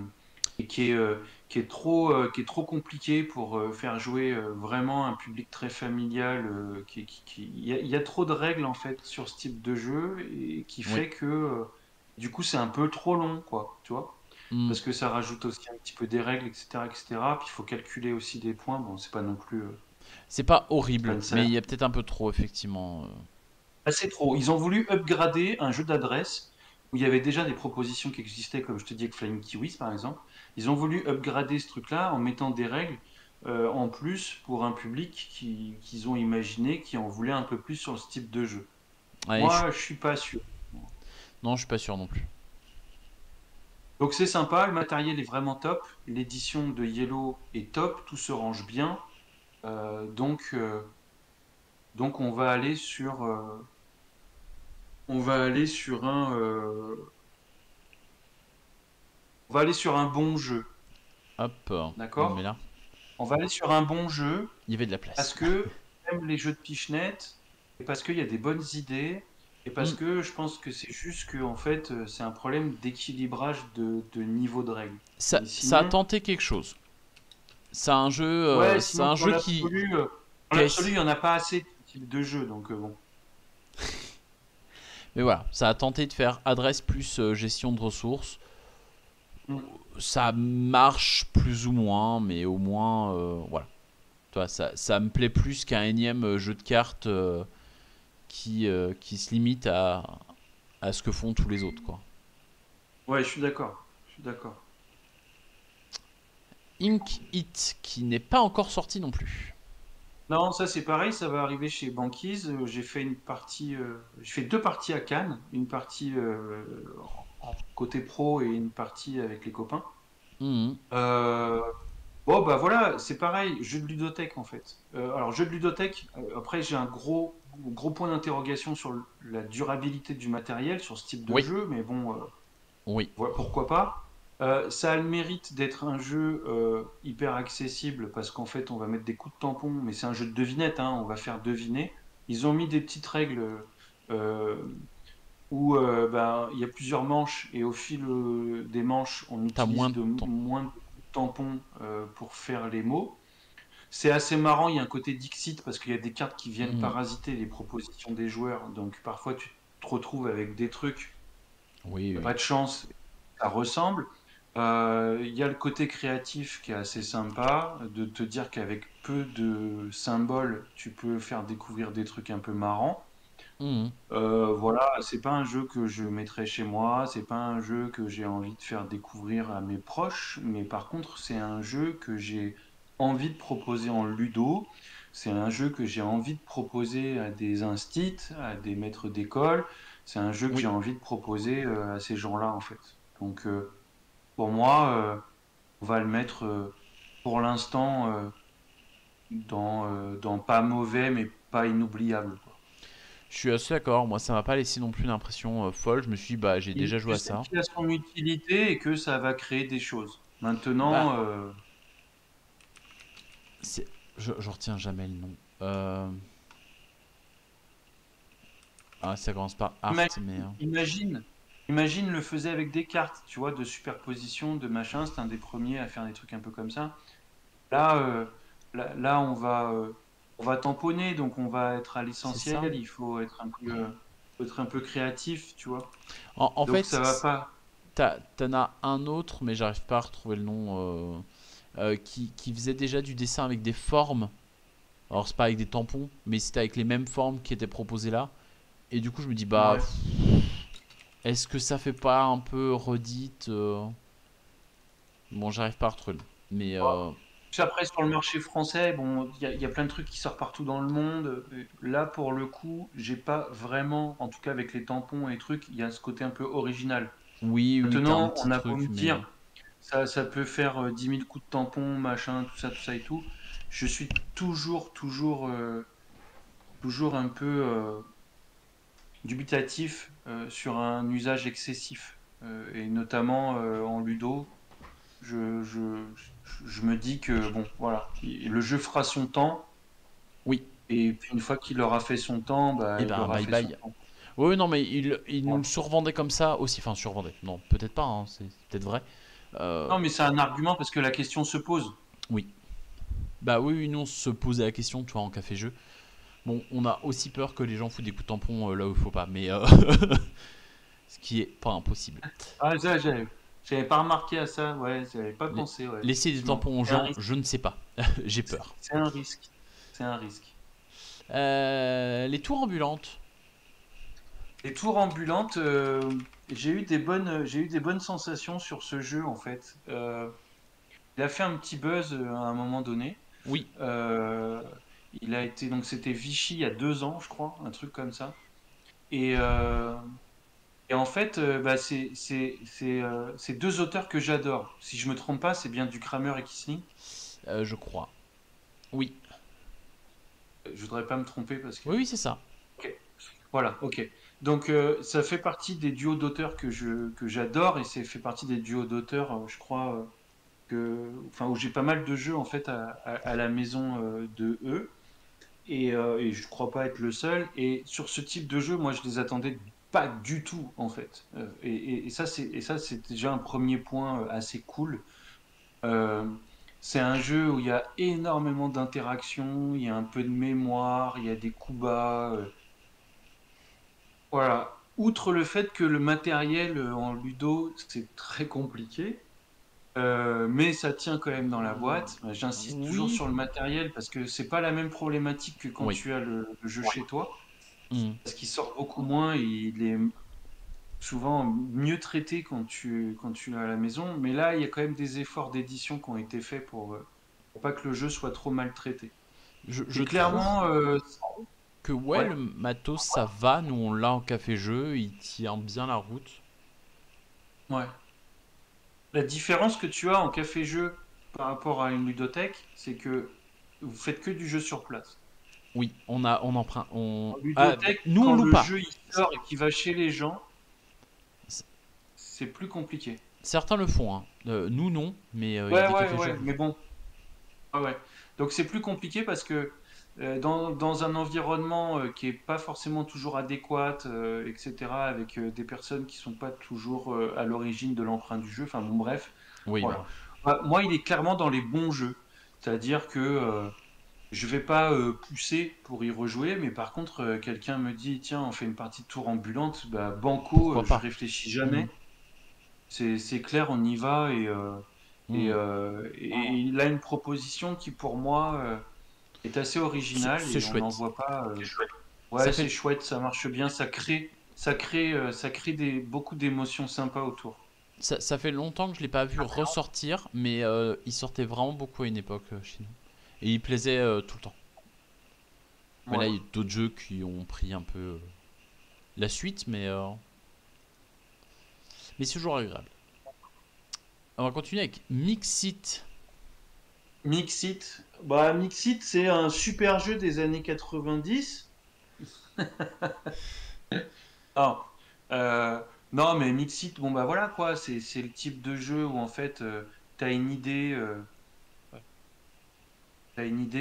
et qui est trop compliqué pour faire jouer vraiment un public très familial. Il y a trop de règles en fait sur ce type de jeu et qui Oui. fait que du coup c'est un peu trop long, quoi, tu vois. Hmm. Parce que ça rajoute aussi un petit peu des règles, etc., etc. Puis il faut calculer aussi des points. Bon, c'est pas non plus, C'est pas c'est pas horrible, une mais il salade. y a peut-être un peu trop, effectivement. Ah, c'est trop. Ils ont voulu upgrader un jeu d'adresse où il y avait déjà des propositions qui existaient, comme je te dis avec Flying Kiwis par exemple. Ils ont voulu upgrader ce truc-là en mettant des règles en plus pour un public qu'ils ont imaginé, qui en voulait un peu plus sur ce type de jeu. Ouais, Moi, je suis pas sûr. non, je suis pas sûr non plus. Donc c'est sympa, le matériel est vraiment top, l'édition de Yellow est top, tout se range bien. Euh, donc, euh, donc on va aller sur on va aller sur un bon jeu, Hop, on le met d'accord? là. On va aller sur un bon jeu Il y avait de la parce place. que j'aime les jeux de pichenette et parce qu'il y a des bonnes idées et parce Hmm. que je pense que c'est juste que en fait c'est un problème d'équilibrage de niveau de règles. Mais Ça a sinon, tenté quelque chose. ouais, C'est sinon un jeu dans qui a l'absolu, il y en a pas assez de ce type de jeu, donc bon. mais voilà, ça a tenté de faire adresse plus gestion de ressources. Mm. Ça marche plus ou moins, mais au moins, voilà. Toi, ça me plaît plus qu'un énième jeu de cartes qui se limite à ce que font tous les autres, quoi. Ouais, je suis d'accord. Je suis d'accord. Ink It, qui n'est pas encore sorti non plus. Non, ça c'est pareil, ça va arriver chez Banquise. J'ai fait deux parties à Cannes, une partie côté pro et une partie avec les copains. Mhm. Euh, bon bah voilà, c'est pareil, jeu de ludothèque en fait. Alors jeu de ludothèque, après j'ai un gros point d'interrogation sur la durabilité du matériel sur ce type de Oui, jeu, mais bon, oui, pourquoi pas. Ça a le mérite d'être un jeu hyper accessible parce qu'en fait on va mettre des coups de tampon, mais c'est un jeu de devinette, hein, on va faire deviner. Ils ont mis des petites règles euh, où ben, il y a plusieurs manches et au fil des manches on t'as moins utilise de temps. moins de coups de tampon pour faire les mots. C'est assez marrant, il y a un côté Dixit parce qu'il y a des cartes qui viennent Mhm. parasiter les propositions des joueurs, donc parfois tu te retrouves avec des trucs, Oui, il n'y a oui. pas de chance, ça ressemble. Il y a le côté créatif qui est assez sympa, de te dire qu'avec peu de symboles, tu peux faire découvrir des trucs un peu marrants. Mhm. Voilà, c'est pas un jeu que je mettrais chez moi, c'est pas un jeu que j'ai envie de faire découvrir à mes proches, mais par contre, c'est un jeu que j'ai envie de proposer en ludo, c'est un jeu que j'ai envie de proposer à des instits, à des maîtres d'école, c'est un jeu que j'ai Oui. envie de proposer à ces gens-là, en fait. Donc, pour moi, on va le mettre pour l'instant dans pas mauvais, mais pas inoubliable, quoi. Je suis assez d'accord. Moi, ça m'a pas laissé non plus une impression folle. Je me suis dit, bah, j'ai déjà joué Tu à sais ça. qu'il a son utilité et que ça va créer des choses. Bah, Maintenant, c'est, je retiens jamais le nom. Euh, Ah, ça commence par Art, ima- mais. imagine, imagine le faisait avec des cartes, tu vois, de superposition, de machin. C'est un des premiers à faire des trucs un peu comme ça. Là, là, on va tamponner, donc on va être à C'est ça. l'essentiel. Il faut être un peu créatif, tu vois. En Donc fait, ça va pas. t'en as un autre, mais j'arrive pas à retrouver le nom, qui faisait déjà du dessin avec des formes. Alors, c'est pas avec des tampons, mais c'était avec les mêmes formes qui étaient proposées là. Et du coup, je me dis, bah, Ouais. est-ce que ça fait pas un peu redite Bon, j'arrive pas à retrouver le nom. Mais Puis après, sur le marché français, bon, il y a plein de trucs qui sortent partout dans le monde. Là, pour le coup, j'ai pas vraiment, en tout cas avec les tampons et trucs, il y a ce côté un peu original. oui, oui, t'as un Maintenant, petit on a beau truc, me mais. dire, ça peut faire 10 000 coups de tampon, machin, tout ça et tout. Je suis toujours un peu dubitatif sur un usage excessif. et notamment en ludo. Je, je, je me dis que bon, voilà, le jeu fera son temps, Oui, et puis une fois qu'il aura fait son temps, bah, et il ben aura bye fait son bye. temps. Oui, non, mais il nous Voilà. le survendait comme ça aussi. Enfin, survendait. Non, peut-être pas, hein, c'est peut-être vrai. Euh, Non, mais c'est un argument parce que la question se pose. oui. Bah oui, oui, nous on se posait la question, tu vois, en café-jeu. Bon, on a aussi peur que les gens foutent des coups de tampon là où il faut pas, mais ce qui est pas impossible. Ah, ça, j'avais pas remarqué à ça, ouais, j'avais pas La- pensé, ouais, Laisser des effectivement. tampons aux C'est un gens, risque. je ne sais pas. J'ai peur. C'est un risque. C'est un risque. Les tours ambulantes. Les tours ambulantes, j'ai eu des bonnes sensations sur ce jeu en fait. Il a fait un petit buzz à un moment donné. Oui, Euh, il a été donc c'était Vichy il y a 2 ans, je crois, un truc comme ça. Et, euh, et en fait, bah, c'est deux auteurs que j'adore. Si je me trompe pas, c'est bien du Kramer et Kissling. je crois. Oui, Je voudrais pas me tromper parce que. oui, oui, c'est ça. Ok. Voilà, ok. Donc ça fait partie des duos d'auteurs que j'adore et c'est fait partie des duos d'auteurs, je crois enfin où j'ai pas mal de jeux en fait à la maison de eux et je crois pas être le seul. Et sur ce type de jeu, moi je les attendais pas du tout en fait. Et ça c'est déjà un premier point assez cool. Euh, c'est un jeu où il y a énormément d'interactions, il y a un peu de mémoire, il y a des coups bas. Voilà. Outre le fait que le matériel en ludo, c'est très compliqué, mais ça tient quand même dans la boîte. J'insiste toujours Oui, sur le matériel parce que c'est pas la même problématique que quand oui. tu as le jeu chez toi, Hmm. parce qu'il sort beaucoup moins et il est souvent mieux traité quand tu l'as à la maison. Mais là, il y a quand même des efforts d'édition qui ont été faits pour pas que le jeu soit trop maltraité. Je Et trouve clairement, que ouais, ouais, le matos ça va. Nous on l'a en café-jeu, il tient bien la route. ouais. La différence que tu as en café-jeu par rapport à une ludothèque, c'est que vous faites que du jeu sur place. Oui, on emprunte. En Ah, ludothèque, nous on quand loue le pas. jeu il sort et qu'il va chez les gens, c'est plus compliqué. Certains le font, hein. Nous non, mais il y a Ouais, des ouais, cafés-jeux ouais, qui le mais font. bon, ouais, ouais. Donc c'est plus compliqué parce que dans un environnement qui est pas forcément toujours adéquat, etc., avec des personnes qui sont pas toujours à l'origine de l'emprunt du jeu, enfin bon, bref, Oui, oui. voilà. Moi, il est clairement dans les bons jeux. C'est-à-dire que je vais pas pousser pour y rejouer, mais par contre, quelqu'un me dit, tiens, on fait une partie de tour ambulante, bah, banco, Pourquoi je pas. réfléchis Hmm. jamais. C'est clair, on y va Hmm. et il a une proposition qui, pour moi, est assez originale C'est et on n'en chouette. voit pas. Ça Ouais, c'est fait, chouette, ça marche bien, ça crée beaucoup d'émotions sympas autour. ça fait longtemps que je l'ai pas vu ressortir, mais il sortait vraiment beaucoup à une époque chez nous. Et il plaisait tout le temps. Mais là, Ouais. il y a d'autres jeux qui ont pris un peu la suite, mais c'est toujours agréable. On va continuer avec Mixit. Mixit. Bah, Mixit, c'est un super jeu des années 90. Ah, euh, non, mais Mixit, bon bah voilà quoi, c'est le type de jeu où en fait t'as une idée,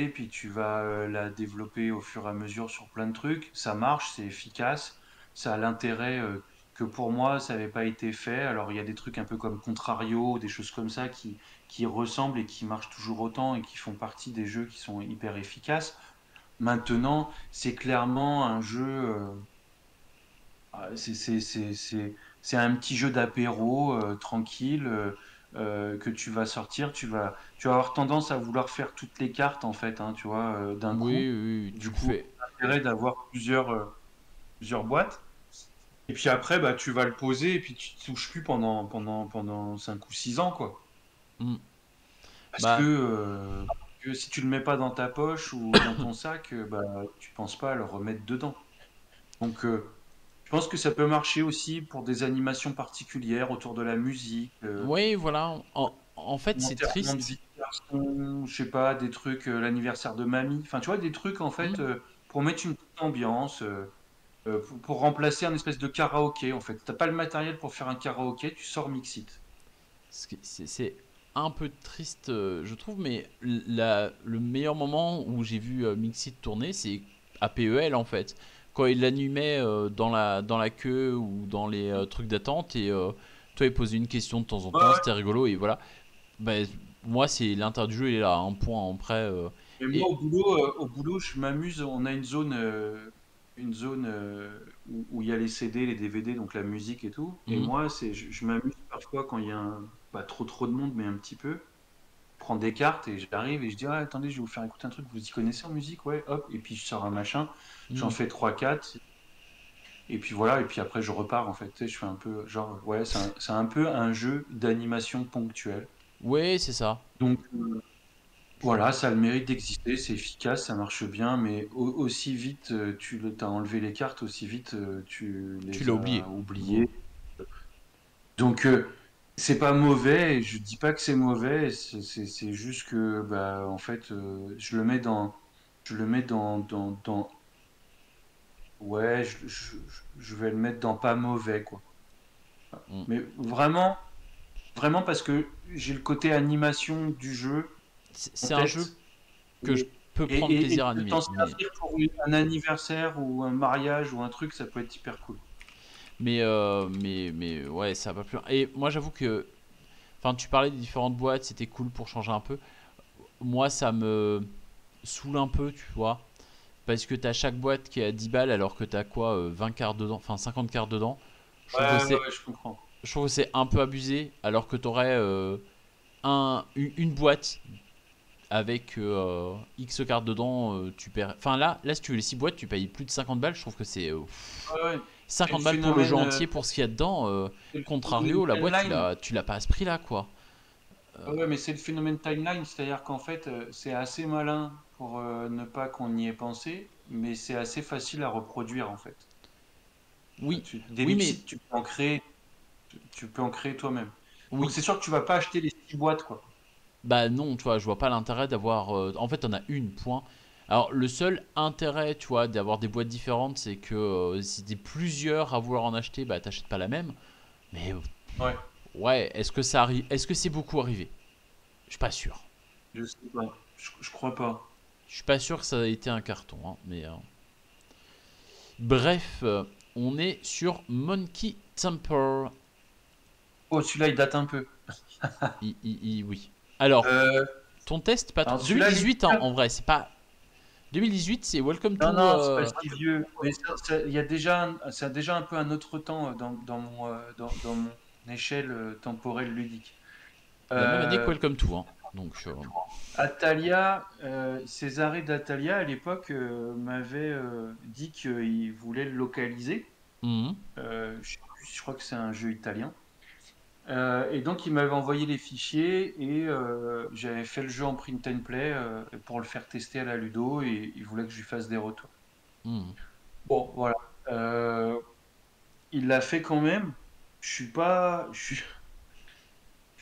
puis tu vas la développer au fur et à mesure sur plein de trucs. Ça marche, c'est efficace, ça a l'intérêt que pour moi ça n'avait pas été fait. Alors il y a des trucs un peu comme Contrario, des choses comme ça qui ressemblent et qui marchent toujours autant et qui font partie des jeux qui sont hyper efficaces. Maintenant, c'est clairement un jeu. C'est un petit jeu d'apéro tranquille que tu vas sortir. Tu vas avoir tendance à vouloir faire toutes les cartes en fait, hein, tu vois, d'un Oui, coup. oui, oui, tu Du le coup, fais. l'intérêt d'avoir plusieurs boîtes. Et puis après, bah, tu vas le poser et puis tu ne touches plus pendant 5 ou 6 ans, quoi. Hmm. Parce Bah, que si tu le mets pas dans ta poche ou dans ton sac, bah, tu penses pas à le remettre dedans. Donc, je pense que ça peut marcher aussi pour des animations particulières autour de la musique, oui, voilà. En fait, c'est l'enterrement de triste. vie de garçon, je sais pas, des trucs, l'anniversaire de mamie. Enfin, tu vois, des trucs en fait Hmm. pour mettre une petite ambiance. pour remplacer un espèce de karaoké en fait. T'as pas le matériel pour faire un karaoké, tu sors Mixit. C'est un peu triste, je trouve, mais le meilleur moment où j'ai vu Mixit tourner, c'est à PEL en fait. Quand il l'animait dans la queue ou dans les trucs d'attente, et toi, il posait une question de temps en Ouais, temps, ouais. c'était rigolo, et voilà. Bah, moi, c'est l'intérieur du jeu, il est là, un point en près. Et moi Et. au boulot, je m'amuse. On a une zone où il y a les CD, les DVD, donc la musique et tout. Et Mhm, moi, je m'amuse parfois quand il y a pas trop de monde, mais un petit peu. Je prends des cartes et j'arrive et je dis ah, attendez, je vais vous faire écouter un truc. Vous y connaissez en musique, ouais, hop. Et puis je sors un machin. J'en mhm. fais trois quatre. Et puis voilà. Et puis après, je repars en fait. Tu sais, je fais un peu genre ouais, c'est un peu un jeu d'animation ponctuelle. Ouais, c'est ça. Donc voilà, ça a le mérite d'exister, c'est efficace, ça marche bien, mais aussi vite t'as enlevé les cartes, aussi vite tu Tu les l'as oublié. as oubliées. Donc c'est pas mauvais, et je dis pas que c'est mauvais, c'est juste que bah en fait je le mets dans ouais, je vais le mettre dans pas mauvais quoi. Mm. Mais vraiment parce que j'ai le côté animation du jeu en C'est un jeu tête. que je Et, peux prendre et plaisir à de animer, t'en mais. servir pour un anniversaire ou un mariage ou un truc, ça peut être hyper cool. Mais ouais, ça va plus loin. Et moi, j'avoue que. Enfin, tu parlais des différentes boîtes, c'était cool pour changer un peu. Moi, ça me saoule un peu, tu vois. Parce que t'as chaque boîte qui est à 10 balles alors que t'as quoi 20 cartes dedans, enfin 50 cartes dedans. Je trouve que c'est, Je comprends. je trouve que c'est un peu abusé alors que t'aurais une boîte avec X cartes dedans, tu perds. Enfin là, si tu veux les 6 boîtes, tu payes plus de 50 balles. Je trouve que c'est Ouais, ouais. C'est le 50 balles pour le jeu phénomène, entier pour ce qu'il y a dedans. c'est le phénomène Contrario, la boîte, timeline. tu l'as pas à ce prix-là, quoi. Ouais, mais c'est le phénomène timeline, c'est-à-dire qu'en fait, c'est assez malin pour ne pas qu'on y ait pensé, mais c'est assez facile à reproduire en fait. Oui, Des oui, mais Mixit, tu peux en créer toi-même. Donc oui. c'est sûr que tu vas pas acheter les 6 boîtes, quoi. Bah non, tu vois, je vois pas l'intérêt d'avoir. En fait, t'en as une, point. Alors, le seul intérêt, tu vois, d'avoir des boîtes différentes, c'est que si t'es plusieurs à vouloir en acheter, bah t'achètes pas la même. Mais Ouais, ouais, est-ce que ça arrive? Est-ce que c'est beaucoup arrivé? Je suis pas sûr. je sais pas. Je crois pas. Je suis pas sûr que ça a été un carton, hein, mais bref, on est sur Monkey Temper. Oh, celui-là, il date un peu. Oui. Alors, Euh, ton test, pas trop. alors celui-là, il est 2018, hein, hyper. en vrai, c'est pas. 2018, c'est Welcome Non, to. non, c'est pas si vieux. Mais il y a déjà, ça a déjà un peu un autre temps dans mon échelle temporelle ludique. La même année que Euh, Welcome to, hein. Donc, Atalia, Césaré d'Atalia, à l'époque, m'avait dit qu'il voulait le localiser. mhm. Je sais plus, je crois que c'est un jeu italien. Et donc, il m'avait envoyé les fichiers et j'avais fait le jeu en print and play pour le faire tester à la Ludo et il voulait que je lui fasse des retours. Mhm. Bon, voilà. Euh, il l'a fait quand même. Je suis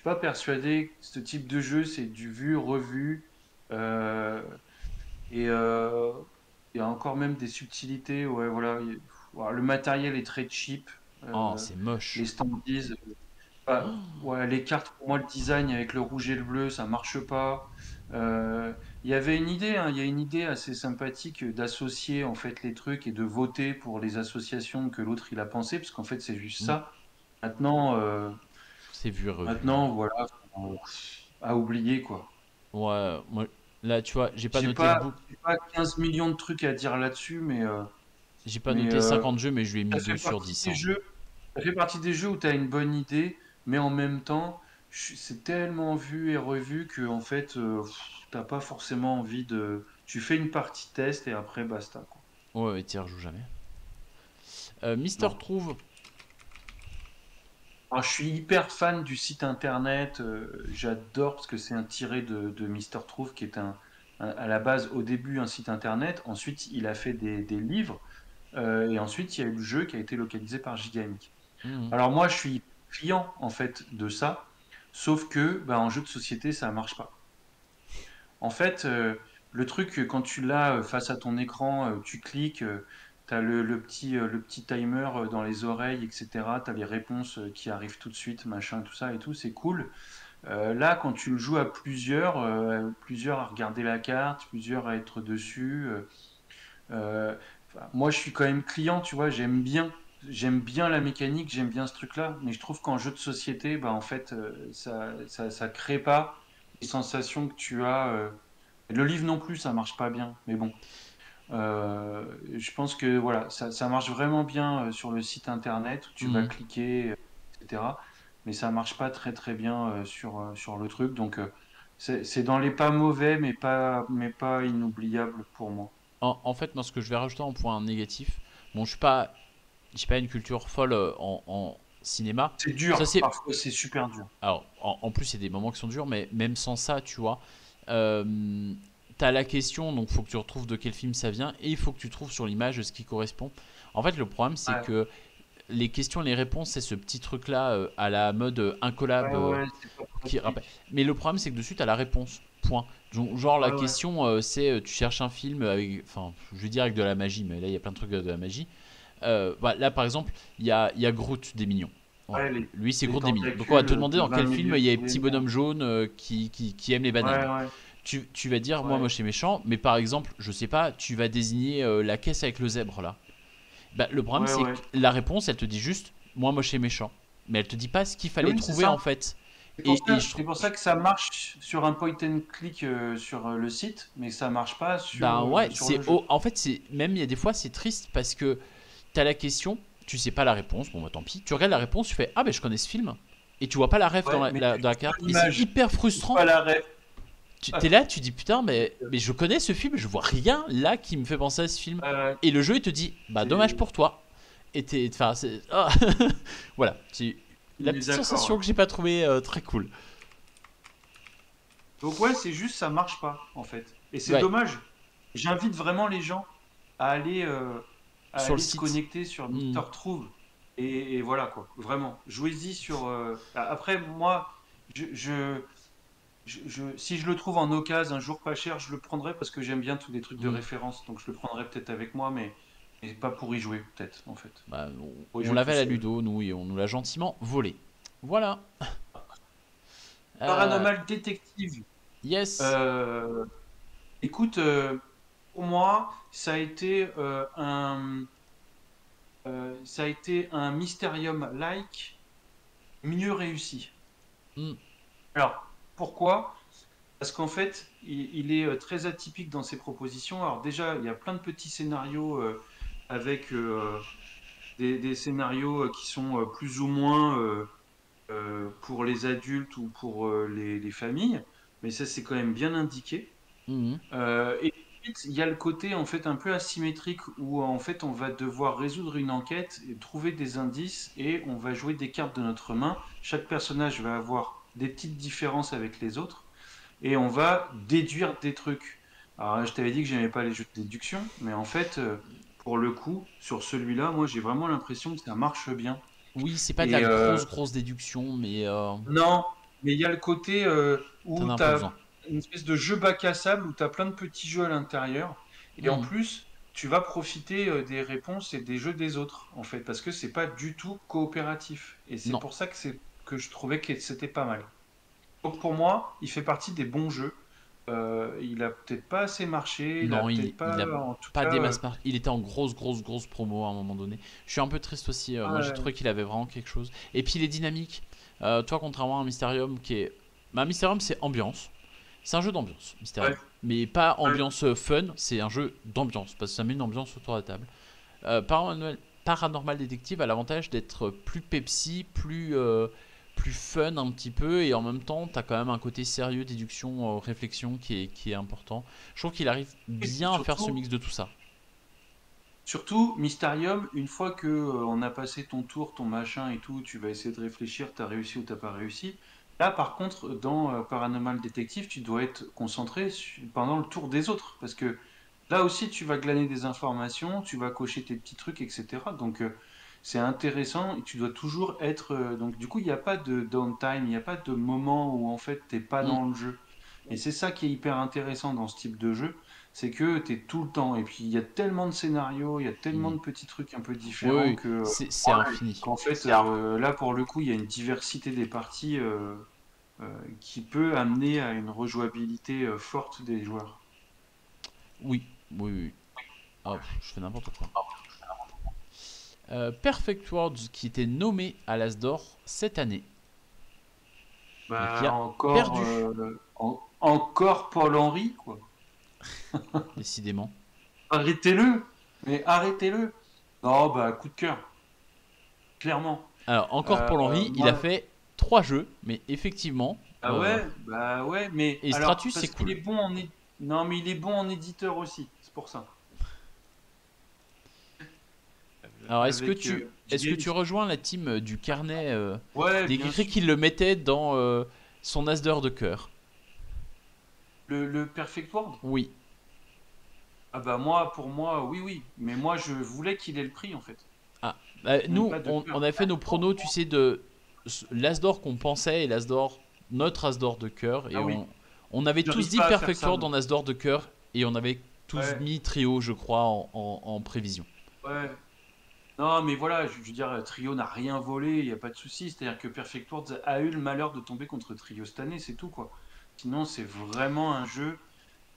pas persuadé que ce type de jeu, c'est du vu, revu. euh, et il y a encore même des subtilités. Ouais, voilà. Voilà, le matériel est très cheap. Oh, euh, c'est moche. les standees, ouais, les cartes, pour moi, le design avec le rouge et le bleu, ça marche pas. Il y avait une idée, hein, il y a une idée assez sympathique d'associer en fait les trucs et de voter pour les associations que l'autre il a pensé, parce qu'en fait c'est juste Mhm. ça. Maintenant, C'est vu et revu, hein. maintenant voilà, faut- à oublier quoi. Ouais, moi, là, tu vois, j'ai pas noté beaucoup. J'ai pas 15 millions de trucs à dire là-dessus, J'ai pas mais noté 50 jeux, mais je lui ai mis ça 2 fait sur partie 10, des hein. jeux. Ça fait partie des jeux où tu as une bonne idée, mais en même temps, c'est tellement vu et revu que en fait, t'as pas forcément envie de. Tu fais une partie test et après basta, quoi. Ouais, ouais, t'y rejoues jamais. Mister Non. Trouve. Alors, je suis hyper fan du site internet. J'adore parce que c'est un tiré de Mister Trouve qui est à la base au début un site internet. Ensuite, il a fait des livres et ensuite il y a eu le jeu qui a été localisé par Gigamic. Mhm. Alors moi, je suis client en fait de ça, sauf que bah, en jeu de société, ça marche pas. En fait, le truc, quand tu l'as face à ton écran, tu cliques, T'as le petit timer dans les oreilles, etc. T'as les réponses qui arrivent tout de suite, machin, tout ça et tout, c'est cool. Là, quand tu le joues à plusieurs, plusieurs à regarder la carte, plusieurs à être dessus, euh, enfin, moi je suis quand même client, tu vois, j'aime bien la mécanique, j'aime bien ce truc-là, mais je trouve qu'en jeu de société, bah en fait, ça crée pas les sensations que tu as. Le livre non plus, ça marche pas bien, mais bon. Je pense que voilà, ça marche vraiment bien sur le site internet où tu vas Mhm. cliquer, etc. Mais ça marche pas très très bien sur le truc. Donc c'est dans les pas mauvais, mais pas inoubliable pour moi. En fait, moi, ce que je vais rajouter en point négatif, bon, j'ai pas une culture folle en cinéma. C'est Ça, dur, c'est. parfois c'est super dur. Alors, en plus, il y a des moments qui sont durs, mais même sans ça, tu vois, euh, t'as la question, donc faut que tu retrouves de quel film ça vient, et il faut que tu trouves sur l'image ce qui correspond. En fait, le problème, c'est Ouais, que les questions et les réponses, c'est ce petit truc-là à la mode incollable ouais, c'est pas qui rappelle. pratique. Mais le problème, c'est que dessus, tu as la réponse. Point. Genre, la Ouais, ouais. question, c'est tu cherches un film avec. Enfin, je vais dire avec de la magie, mais là, il y a plein de trucs de la magie. Bah, là, par exemple, il y a Groot des Mignons. Voilà. Ouais, Lui, c'est les Groot des Mignons. Donc, on va te tentacules demander de dans 20 quel film milieux il y a les tous les petits mois. bonhommes jaunes qui aiment les Ouais, bananes. ouais, Tu vas dire, moi, ouais. moche et méchant, mais par exemple, je sais pas, tu vas désigner la caisse avec le zèbre là. Bah, le problème, Ouais, c'est ouais. que la réponse, elle te dit juste, moi, moche et méchant. Mais elle te dit pas ce qu'il Et fallait oui, c'est trouver en ça. fait. Et je C'est trouve. pour ça que ça marche sur un point and click sur le site, mais ça marche pas Ben ouais, sur le jeu. en fait, c'est même il y a des fois c'est triste parce que t'as la question, tu sais pas la réponse, bon bah tant pis. Tu regardes la réponse, tu fais ah ben je connais ce film et tu vois pas la ref dans Ouais, mais tu dans la trouves pas carte et c'est l'image, hyper tu trouves frustrant. pas la ref. T'es là, tu dis putain mais je connais ce film, je vois rien là qui me fait penser à ce film Euh, et le jeu il te dit bah dommage c'est- pour toi et enfin ah. Voilà, c'est on la est petite d'accord. Ouais. sensation que j'ai pas trouvé très cool. Donc ouais, c'est juste ça marche pas en fait. Et c'est Ouais, dommage. J'invite vraiment les gens à aller, euh, à sur le aller se site. connecter sur Hmm. Mister Trouve. Et voilà quoi, vraiment. Jouez-y sur. Après, moi, je, je, si je le trouve en occasion un jour pas cher, je le prendrai parce que j'aime bien tous les trucs de Hmm. référence. Donc je le prendrai peut-être avec moi, mais pas pour y jouer, peut-être, en fait. Bah, Pour y on jouer tout l'avait à la seul. Ludo nous et on nous l'a gentiment volé. Voilà. Euh, Paranormal Détective. yes. Euh, écoute, pour moi, ça a été un Mysterium-like mieux réussi. Hmm. Alors, pourquoi? Parce qu'en fait, il est très atypique dans ses propositions. Alors déjà, il y a plein de petits scénarios avec des scénarios qui sont plus ou moins pour les adultes ou pour les familles, mais ça c'est quand même bien indiqué. Mhm. Et ensuite, il y a le côté en fait un peu asymétrique où en fait on va devoir résoudre une enquête et trouver des indices et on va jouer des cartes de notre main. Chaque personnage va avoir des petites différences avec les autres et on va déduire des trucs. Alors je t'avais dit que j'aimais pas les jeux de déduction, mais en fait pour le coup sur celui-là, moi j'ai vraiment l'impression que ça marche bien. Oui, c'est pas de la Et grosse déduction, mais non, mais il y a le côté t'en où as un tu peu as besoin. une espèce de jeu bac à sable où tu as plein de petits jeux à l'intérieur. Et en Mhm. plus, tu vas profiter des réponses et des jeux des autres, en fait, parce que c'est pas du tout coopératif. Et c'est Non. pour ça que je trouvais que c'était pas mal. Donc pour moi, il fait partie des bons jeux. Il a peut-être pas assez marché, il a Non, peut-être il a pas, en tout pas cas. des masses marques. Il était en grosse promo à un moment donné. Je suis un peu triste aussi. Moi, j'ai Ouais, trouvé qu'il avait vraiment quelque chose. Et puis, il est dynamique. Toi, contrairement à Mysterium, qui est. Bah, Mysterium, c'est ambiance. C'est un jeu d'ambiance, Mysterium. ouais, Mais pas ouais. ambiance fun, c'est un jeu d'ambiance. Parce que ça met une ambiance autour de la table. Paranormal Detective a l'avantage d'être plus Pepsi, plus fun un petit peu, et en même temps, t'as quand même un côté sérieux, déduction, réflexion qui est important. Je trouve qu'il arrive Et bien à faire ce surtout, mix de tout ça. Surtout, Mysterium, une fois que on a passé ton tour, ton machin et tout, tu vas essayer de réfléchir, t'as réussi ou t'as pas réussi. Là, par contre, dans Paranormal Detective, tu dois être concentré pendant le tour des autres, parce que là aussi, tu vas glaner des informations, tu vas cocher tes petits trucs, etc. Donc, c'est intéressant et tu dois toujours être. Donc, du coup, il n'y a pas de downtime, il n'y a pas de moment où en fait t'es pas Mm. dans le jeu. Et c'est ça qui est hyper intéressant dans ce type de jeu, c'est que tu es tout le temps. Et puis il y a tellement de scénarios, il y a tellement Mm. de petits trucs un peu Oui, différents oui, que c'est infini. qu'en fait, là pour le coup, il y a une diversité des parties qui peut amener à une rejouabilité forte des joueurs. Oui, oui, oui. Ah, je fais n'importe quoi. Perfect Worlds qui était nommé à l'As d'Or cette année, mais qui Bah a encore, perdu, encore Paul Henry, quoi. décidément. Arrêtez-le! Mais arrêtez-le! Non, bah coup de cœur, clairement. Alors, encore pour l'Henri, il a Moi, fait 3 jeux, mais effectivement. bah ouais, mais Et alors, Stratus, c'est parce qu'il cool. est bon en non, mais il est bon en éditeur aussi, c'est pour ça. Alors, Avec Epic est-ce que Games. tu rejoins la team du carnet Ouais, bien d'écrit sûr. qui le mettait dans son as d'or de cœur? Le Perfect World? Oui. Ah bah moi, pour moi, oui, oui. Mais moi, je voulais qu'il ait le prix, en fait. Ah, Même nous, pas de on cœur. a fait nos pronos, tu sais, de l'as d'or qu'on pensait et l'as d'or, notre as d'or de cœur. Et Ah oui, on avait tous j'arrive dit pas à faire Perfect ça, World moi. dans as d'or de cœur et on avait tous Ouais, mis trio, je crois, en prévision. ouais. Non, mais voilà, je veux dire, Trio n'a rien volé, il n'y a pas de souci. C'est-à-dire que Perfect World a eu le malheur de tomber contre Trio cette année, c'est tout, quoi. Sinon, c'est vraiment un jeu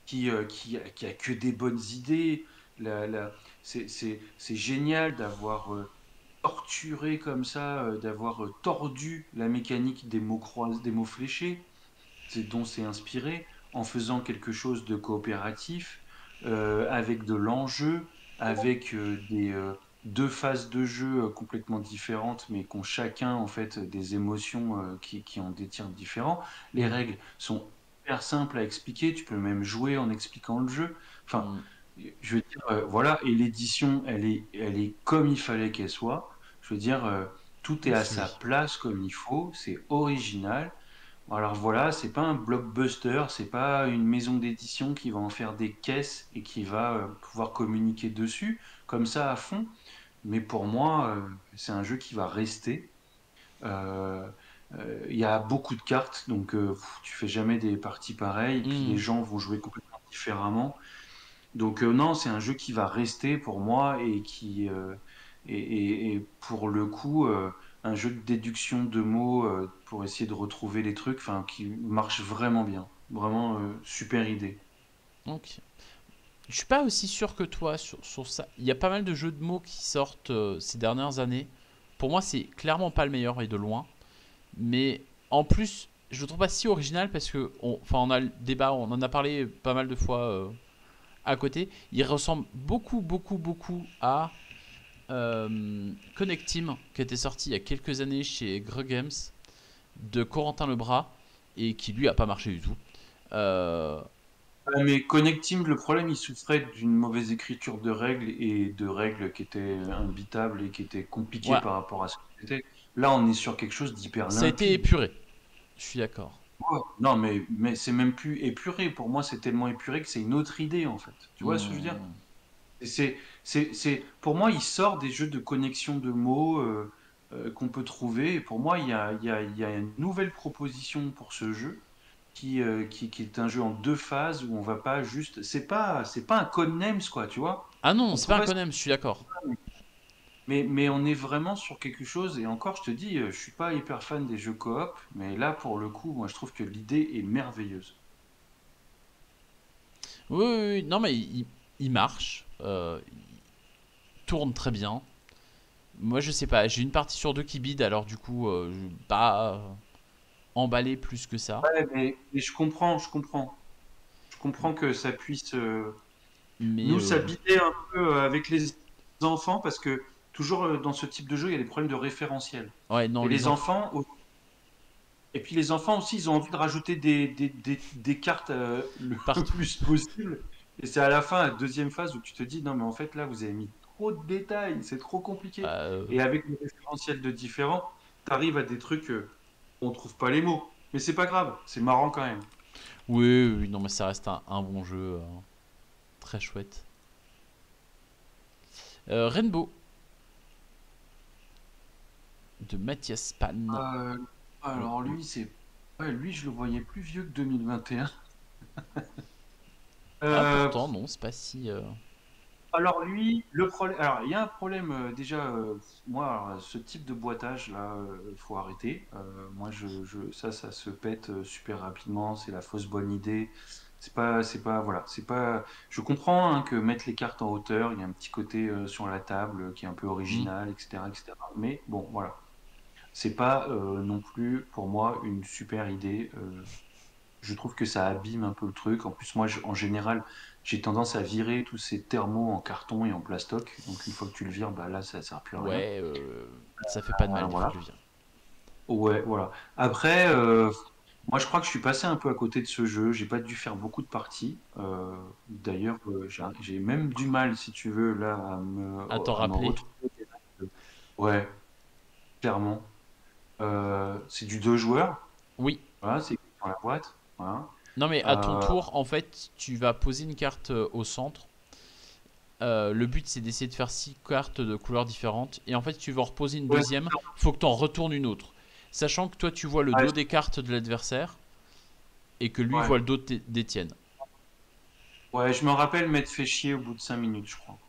qui a que des bonnes idées. C'est génial d'avoir torturé comme ça, d'avoir tordu la mécanique des mots croisés, des mots fléchés, dont c'est inspiré, en faisant quelque chose de coopératif, avec de l'enjeu, avec deux phases de jeu complètement différentes, mais qui ont chacun en fait des émotions qui ont des tirs différents. Les Mm. règles sont hyper simples à expliquer, tu peux même jouer en expliquant le jeu. Enfin, Mm. je veux dire, voilà, et l'édition, elle est comme il fallait qu'elle soit. Je veux dire, tout est Oui, à c'est sa joli. place comme il faut, c'est original. Bon, alors voilà, c'est pas un blockbuster, c'est pas une maison d'édition qui va en faire des caisses et qui va pouvoir communiquer dessus comme ça à fond. Mais pour moi, c'est un jeu qui va rester. Euh, Il y a beaucoup de cartes, donc tu fais jamais des parties pareilles. Et puis les Mm. gens vont jouer complètement différemment. Donc non, c'est un jeu qui va rester pour moi et et pour le coup un jeu de déduction de mots pour essayer de retrouver les trucs, enfin qui marche vraiment bien, vraiment super idée. Ok. Je suis pas aussi sûr que toi sur ça. Il y a pas mal de jeux de mots qui sortent ces dernières années. Pour moi, c'est clairement pas le meilleur et de loin. Mais en plus, je le trouve pas si original parce que, on a le débat, on en a parlé pas mal de fois à côté. Il ressemble beaucoup, beaucoup, beaucoup à Connect Team qui était sorti il y a quelques années chez Greg Games de Corentin Lebras et qui lui a pas marché du tout. Euh, Ouais, mais Connecting, le problème, il souffrait d'une mauvaise écriture de règles et de règles qui étaient imbitables et qui étaient compliquées voilà, par rapport à ce que c'était. Là, on est sur quelque chose d'hyper ça a été limpide. épuré. Je suis d'accord. Ouais. Non, mais c'est même plus épuré. Pour moi, c'est tellement épuré que c'est une autre idée, en fait. Tu vois ce que je veux dire? Hmm. Et pour moi, il sort des jeux de connexion de mots qu'on peut trouver. Et pour moi, il y a une nouvelle proposition pour ce jeu qui est un jeu en deux phases où on va pas juste. C'est pas un Codenames, quoi, tu vois? Ah non, On c'est pas un pourrait. Conem, je suis d'accord. Mais on est vraiment sur quelque chose. Et encore, je te dis, je suis pas hyper fan des jeux coop. Mais là, pour le coup, moi, je trouve que l'idée est merveilleuse. Oui, oui, oui. Non, mais il marche. Il tourne très bien. Moi, je sais pas. J'ai une partie sur deux qui bide, alors du coup, je vais pas emballé plus que ça. Ouais, mais je comprends, je comprends. Je comprends que ça puisse Mais nous s'habiller un peu avec les enfants parce que toujours dans ce type de jeu, il y a des problèmes de référentiel. ouais, non, Et les les enfants. enfants, et puis les enfants aussi, ils ont envie de rajouter des cartes le Partout. plus possible. Et c'est à la fin, la deuxième phase, où tu te dis, non, mais en fait, là, vous avez mis trop de détails, c'est trop compliqué. Euh, Et avec le référentiel de différents, tu arrives à des trucs où on trouve pas les mots. Mais c'est pas grave, c'est marrant quand même. oui, oui, oui, non, mais ça reste un bon jeu. Très chouette. Rainbow de Mathias Pan. Euh, alors lui, ouais, lui, je le voyais plus vieux que 2021. Ah, Euh, pourtant, non, c'est pas si. alors lui, le problème, alors il y a un problème déjà, moi, alors, ce type de boitage là, faut arrêter. Moi, ça se pète super rapidement. C'est la fausse bonne idée. Voilà, c'est pas. Je comprends hein, que mettre les cartes en hauteur, il y a un petit côté sur la table qui est un peu Hmm. original, etc., etc. Mais bon, voilà, c'est pas non plus pour moi une super idée. Je trouve que ça abîme un peu le truc. En plus, moi, en général, j'ai tendance à virer tous ces thermos en carton et en plastoc. Donc, une fois que tu le vires, bah là, ça sert plus à rien. Ouais, ça fait pas de mal une fois Voilà. que le vire. Ouais, voilà. Après, moi, je crois que je suis passé un peu à côté de ce jeu. J'ai pas dû faire beaucoup de parties. D'ailleurs, j'ai même du mal, si tu veux, là, À t'en à me rappeler. retrouver. Ouais, clairement. C'est du 2 joueurs. Oui. Voilà, c'est écrit dans la boîte. Voilà. Non, mais à ton Euh, tour, en fait, tu vas poser une carte au centre. Le but, c'est d'essayer de faire 6 cartes de couleurs différentes. Et en fait, si tu veux en reposer une ouais, deuxième, faut que tu en retournes une autre. Sachant que toi, tu vois le ouais, dos des cartes de l'adversaire et que lui ouais. voit le dos des tiennes. Ouais, je me rappelle m'être fait chier au bout de 5 minutes, je crois,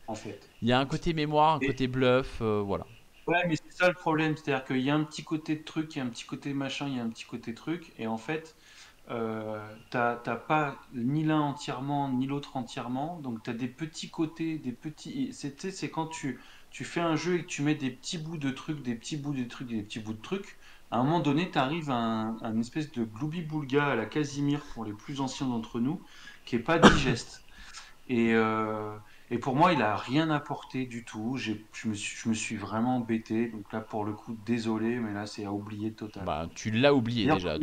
en fait. Il y a un côté mémoire, un Et, côté bluff, voilà. ouais, mais c'est ça le problème, c'est-à-dire qu'il y a un petit côté de truc, il y a un petit côté machin, il y a un petit côté truc, et en fait, t'as pas ni l'un entièrement, ni l'autre entièrement, donc t'as des petits côtés, des petits... Tu sais, c'est quand tu fais un jeu et que tu mets des petits bouts de trucs, des petits bouts de trucs, des petits bouts de trucs, à un moment donné, t'arrives à un espèce de gloubi-boulga à la Casimir pour les plus anciens d'entre nous, qui est pas digeste. Et, euh, et pour moi, il a rien apporté du tout. Je me suis vraiment embêté. Donc là, pour le coup, désolé, mais là, c'est à oublier total, Bah, quoi. tu l'as oublié D'ailleurs, déjà,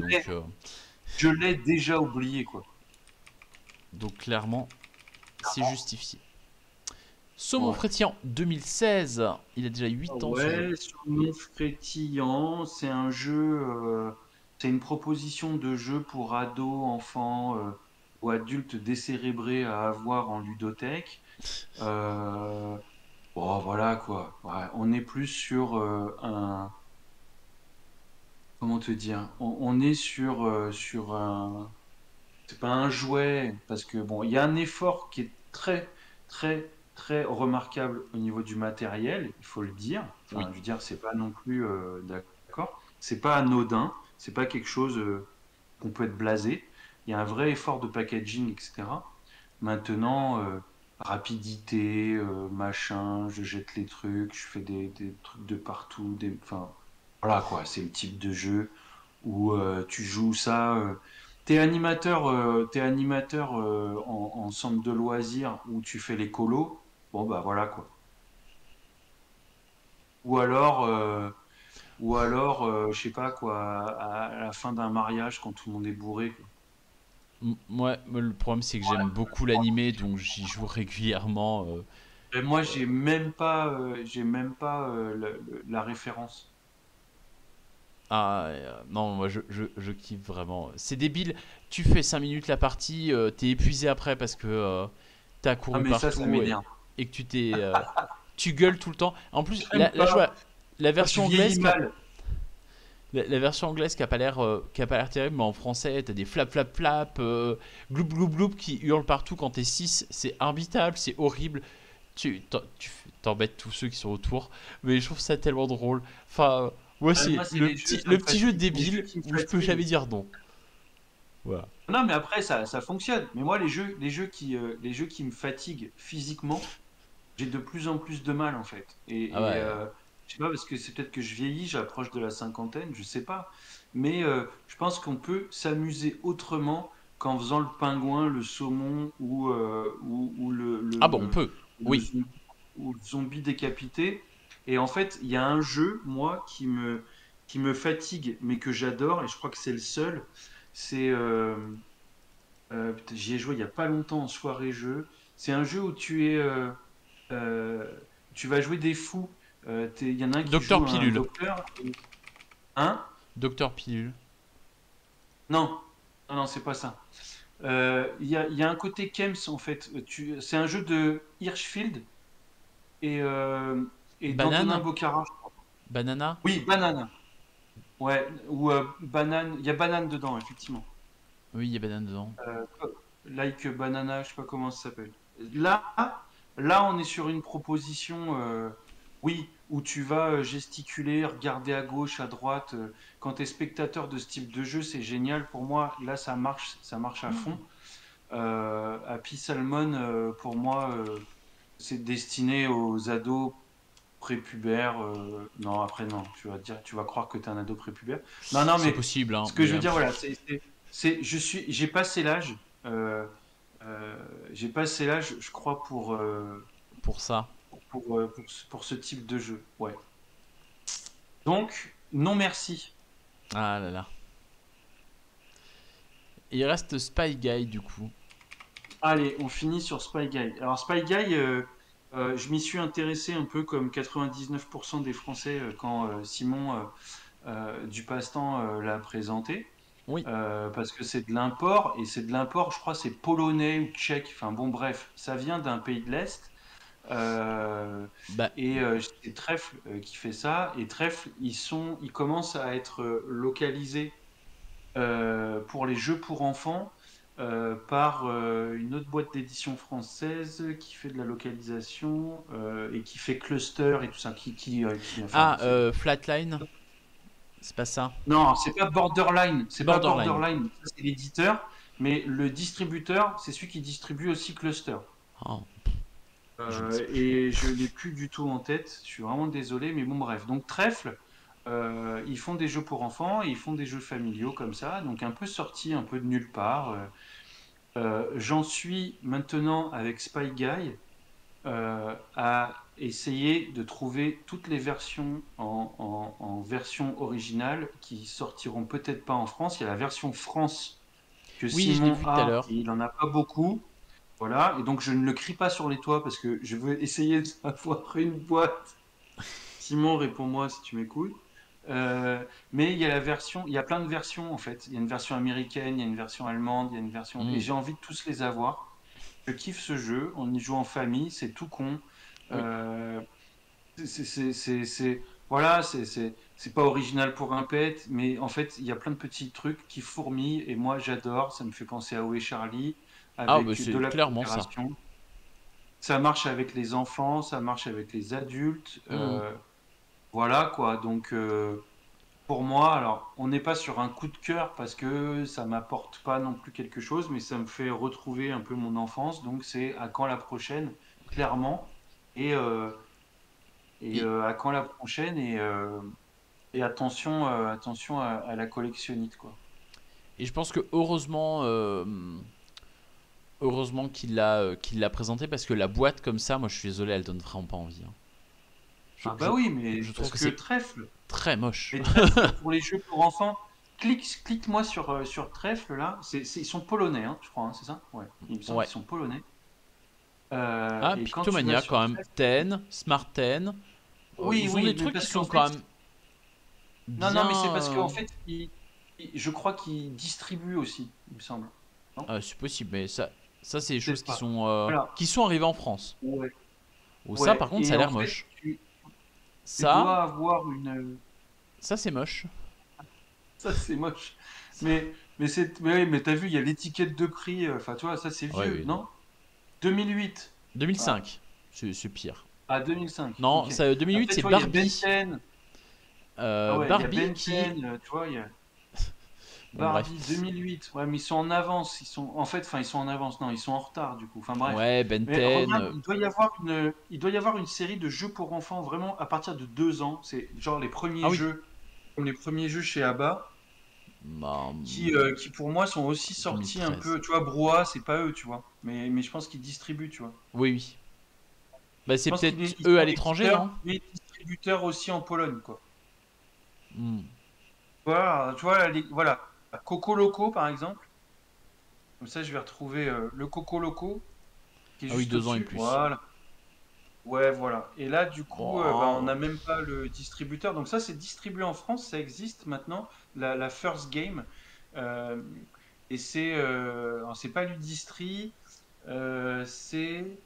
je l'ai déjà oublié, quoi. donc clairement, c'est justifié. Saumon Ouais. frétillant 2016, il a déjà Ah 8 ans ce jeu. ouais, sur mon frétillant, c'est un jeu, c'est une proposition de jeu pour ados, enfants ou adultes décérébrés à avoir en ludothèque. Euh, bon, voilà quoi. Ouais, on est plus sur comment te dire? On est sur un, c'est pas un jouet, parce que bon, il y a un effort qui est très, très, très remarquable au niveau du matériel, il faut le dire. Enfin, Oui. je veux dire, c'est pas non plus, d'accord? C'est pas anodin, c'est pas quelque chose qu'on peut être blasé. Il y a un vrai effort de packaging, etc. Maintenant, rapidité, machin, je jette les trucs, je fais des trucs de partout, enfin, voilà quoi, c'est le type de jeu où tu joues ça. T'es animateur en centre de loisirs où tu fais les colos. Bon bah voilà quoi. Ou alors, je sais pas quoi, à la fin d'un mariage quand tout le monde est bourré, quoi. Moi, le problème, c'est que j'aime beaucoup l'animé, donc j'y joue régulièrement. Et moi j'ai même pas la référence. Ah, non, moi, je kiffe vraiment. C'est débile. Tu fais 5 minutes la partie, t'es épuisé après parce que t'as Ah couru mais ça partout m'énerve. et que tu gueules tout le temps. En plus, J'aime pas. la Moi, je version vieillis anglaise mal. la version anglaise qui a pas l'air terrible, mais en français, t'as des flap flap flap, gloup gloup gloup qui hurlent partout quand t'es 6. C'est imbitable, c'est horrible. Tu t'embêtes tous ceux qui sont autour, mais je trouve ça tellement drôle. Enfin, moi, c'est Moi, c'est les jeux, ça le me petit jeu fatigue. Les jeux débile qui me où je peux fatiguent. jamais dire non. Voilà. Non, mais après, ça fonctionne. Mais moi, les jeux qui me fatiguent physiquement, j'ai de plus en plus de mal, en fait. Ah Et, ouais. je sais pas, parce que c'est peut-être que je vieillis, j'approche de la cinquantaine, je sais pas. Mais je pense qu'on peut s'amuser autrement qu'en faisant le pingouin, le saumon ou Ah bon, on peut. le Oui. zombie, ou le zombie décapité. Et en fait, il y a un jeu, moi, qui me fatigue, mais que j'adore, et je crois que c'est le seul. C'est putain, j'y ai joué il y a pas longtemps en soirée jeu. C'est un jeu où euh, tu vas jouer des fous. Il y en a un qui Docteur joue un Pilule. docteur. Hein? Docteur Pilule. Non, non, non, c'est pas ça. Il y a un côté Kems en fait. C'est un jeu de Hirschfield et, euh, et d'Antonin Banane. Bocara. Banana. Oui, Banane. Ouais, ou Banane. Il y a Banane dedans, effectivement. Oui, il y a banane dedans. Like Banana, je sais pas comment ça s'appelle. Là, là, on est sur une proposition, oui, où tu vas gesticuler, regarder à gauche, à droite. Quand tu es spectateur de ce type de jeu, c'est génial. Pour moi, là, ça marche à fond. Happy Salmon, pour moi, c'est destiné aux ados prépubères. Non, après, non, tu vas croire que tu es un ado prépubère. Non, non, C'est mais possible, hein, ce que je mais veux dire, voilà, j'ai passé l'âge. euh, j'ai passé l'âge, je crois, pour ça. pour ce type de jeu. Ouais. Donc, non merci. Ah là là. Et il reste Spy Guy du coup. Allez, on finit sur Spy Guy. Alors, Spy Guy, je m'y suis intéressé un peu comme 99% des Français quand Simon du Passe-Temps l'a présenté. Oui. Parce que c'est de l'import, et c'est de l'import, je crois, c'est polonais ou tchèque. Enfin bon, bref, ça vient d'un pays de l'Est. Euh, Bah et c'est Trèfle qui fait ça. Et Trèfle, ils commencent à être localisés pour les jeux pour enfants par une autre boîte d'édition française qui fait de la localisation et qui fait cluster et tout ça. Enfin, ah Flatline, c'est pas ça. non, c'est pas Borderline. C'est pas Borderline. Borderline. Ça, c'est l'éditeur. Mais le distributeur, c'est celui qui distribue aussi Cluster. Oh, je ne sais plus. Et je l'ai plus du tout en tête. Je suis vraiment désolé, mais bon, bref. Donc Trèfle, ils font des jeux pour enfants et ils font des jeux familiaux comme ça, donc un peu sortis, un peu de nulle part. J'en suis maintenant avec Spy Guy à essayer de trouver toutes les versions en version originale qui sortiront peut-être pas en France. Il y a la version France que Oui, je l'ai Simon vu tout à a l'heure. et il en a pas beaucoup. Voilà, et donc je ne le crie pas sur les toits parce que je veux essayer d'avoir une boîte. Simon, réponds-moi si tu m'écoutes. Mais il y a il y a plein de versions en fait. Il y a une version américaine, il y a une version allemande, il y a une version. Et Hmm. j'ai envie de tous les avoir. Je kiffe ce jeu, on y joue en famille, c'est tout con. Oui. Euh, voilà, c'est pas original pour un pet, mais en fait, il y a plein de petits trucs qui fourmillent et moi j'adore. Ça me fait penser à Où est Charlie Ah bah avec de c'est la clairement ça. coopération. Ça marche avec les enfants, ça marche avec les adultes. Hmm. Voilà quoi. Donc pour moi, alors on n'est pas sur un coup de cœur parce que ça m'apporte pas non plus quelque chose, mais ça me fait retrouver un peu mon enfance. Donc c'est à quand la prochaine, clairement. Et, Et, à quand la prochaine et attention, attention à la collectionnite quoi. et je pense que heureusement qu'il l'a présenté parce que la boîte comme ça, moi je suis désolé, elle donne vraiment pas envie, hein. Ah bah oui, mais Je trouve parce que que c'est trèfle, très moche. les trèfles pour les jeux pour enfants. Clique-moi sur trèfle là. Ils sont polonais, hein, je crois, hein, c'est ça? Ouais, il me semble Ouais. qu'ils sont polonais. Ah, Et quand tu vas Pictomania sur quand même. trèfle, Ten, Smart Ten. oui, Ils ont oui, des mais trucs qui parce sont qu'en quand fait, même non, non, mais c'est parce bien. qu'en fait, je crois qu'ils distribuent aussi, il me semble. Non? C'est possible, mais ça c'est des choses Peut-être pas. Voilà. qui sont arrivées en France. Ouais. Ou ça, Ouais. par contre, ça Et a en l'air fait, moche. tu Ça, dois avoir une. ça c'est moche. Ça, c'est moche. Mais oui, mais t'as vu, il y a l'étiquette de prix. Enfin, tu vois, ça, c'est Ouais, vieux, oui, non. non? 2008. Ah, 2005, c'est pire. ah 2005. Non, Ok. ça, 2008 Après, c'est tu vois, il y a Ben Barbie. 10. Ah ouais, il y a Barbie Ben qui. 10, tu vois, il y a Bon, bref. Barbie 2008. Ouais, mais ils sont en avance. En fait, enfin, ils sont en avance. Non, ils sont en retard, du coup. Enfin, bref. Ouais, Ben Mais 10. regarde, il doit y avoir une série de jeux pour enfants vraiment à partir de 2 ans. C'est genre les Ah premiers oui. jeux, comme les premiers jeux chez ABBA, Bah, qui pour moi sont aussi sortis un 2013. peu. Tu vois, Brouhaha, c'est pas eux, tu vois. Mais je pense qu'ils distribuent, tu vois. Oui, oui. Bah, Je c'est pense peut-être ils eux sont à l'étranger, non? distributeurs aussi en Pologne, quoi. Hmm. Voilà, tu vois, voilà. Coco Loco, par exemple. Comme ça, je vais retrouver le Coco Loco qui est Ah oui, juste 2 ans et au-dessus. plus. Voilà. Ouais, voilà. Et là, du coup, bah, on n'a Bon. même pas le distributeur. Donc ça, c'est distribué en France, ça existe maintenant, la First Game. Euh, et alors, c'est pas Ludistri, c'est...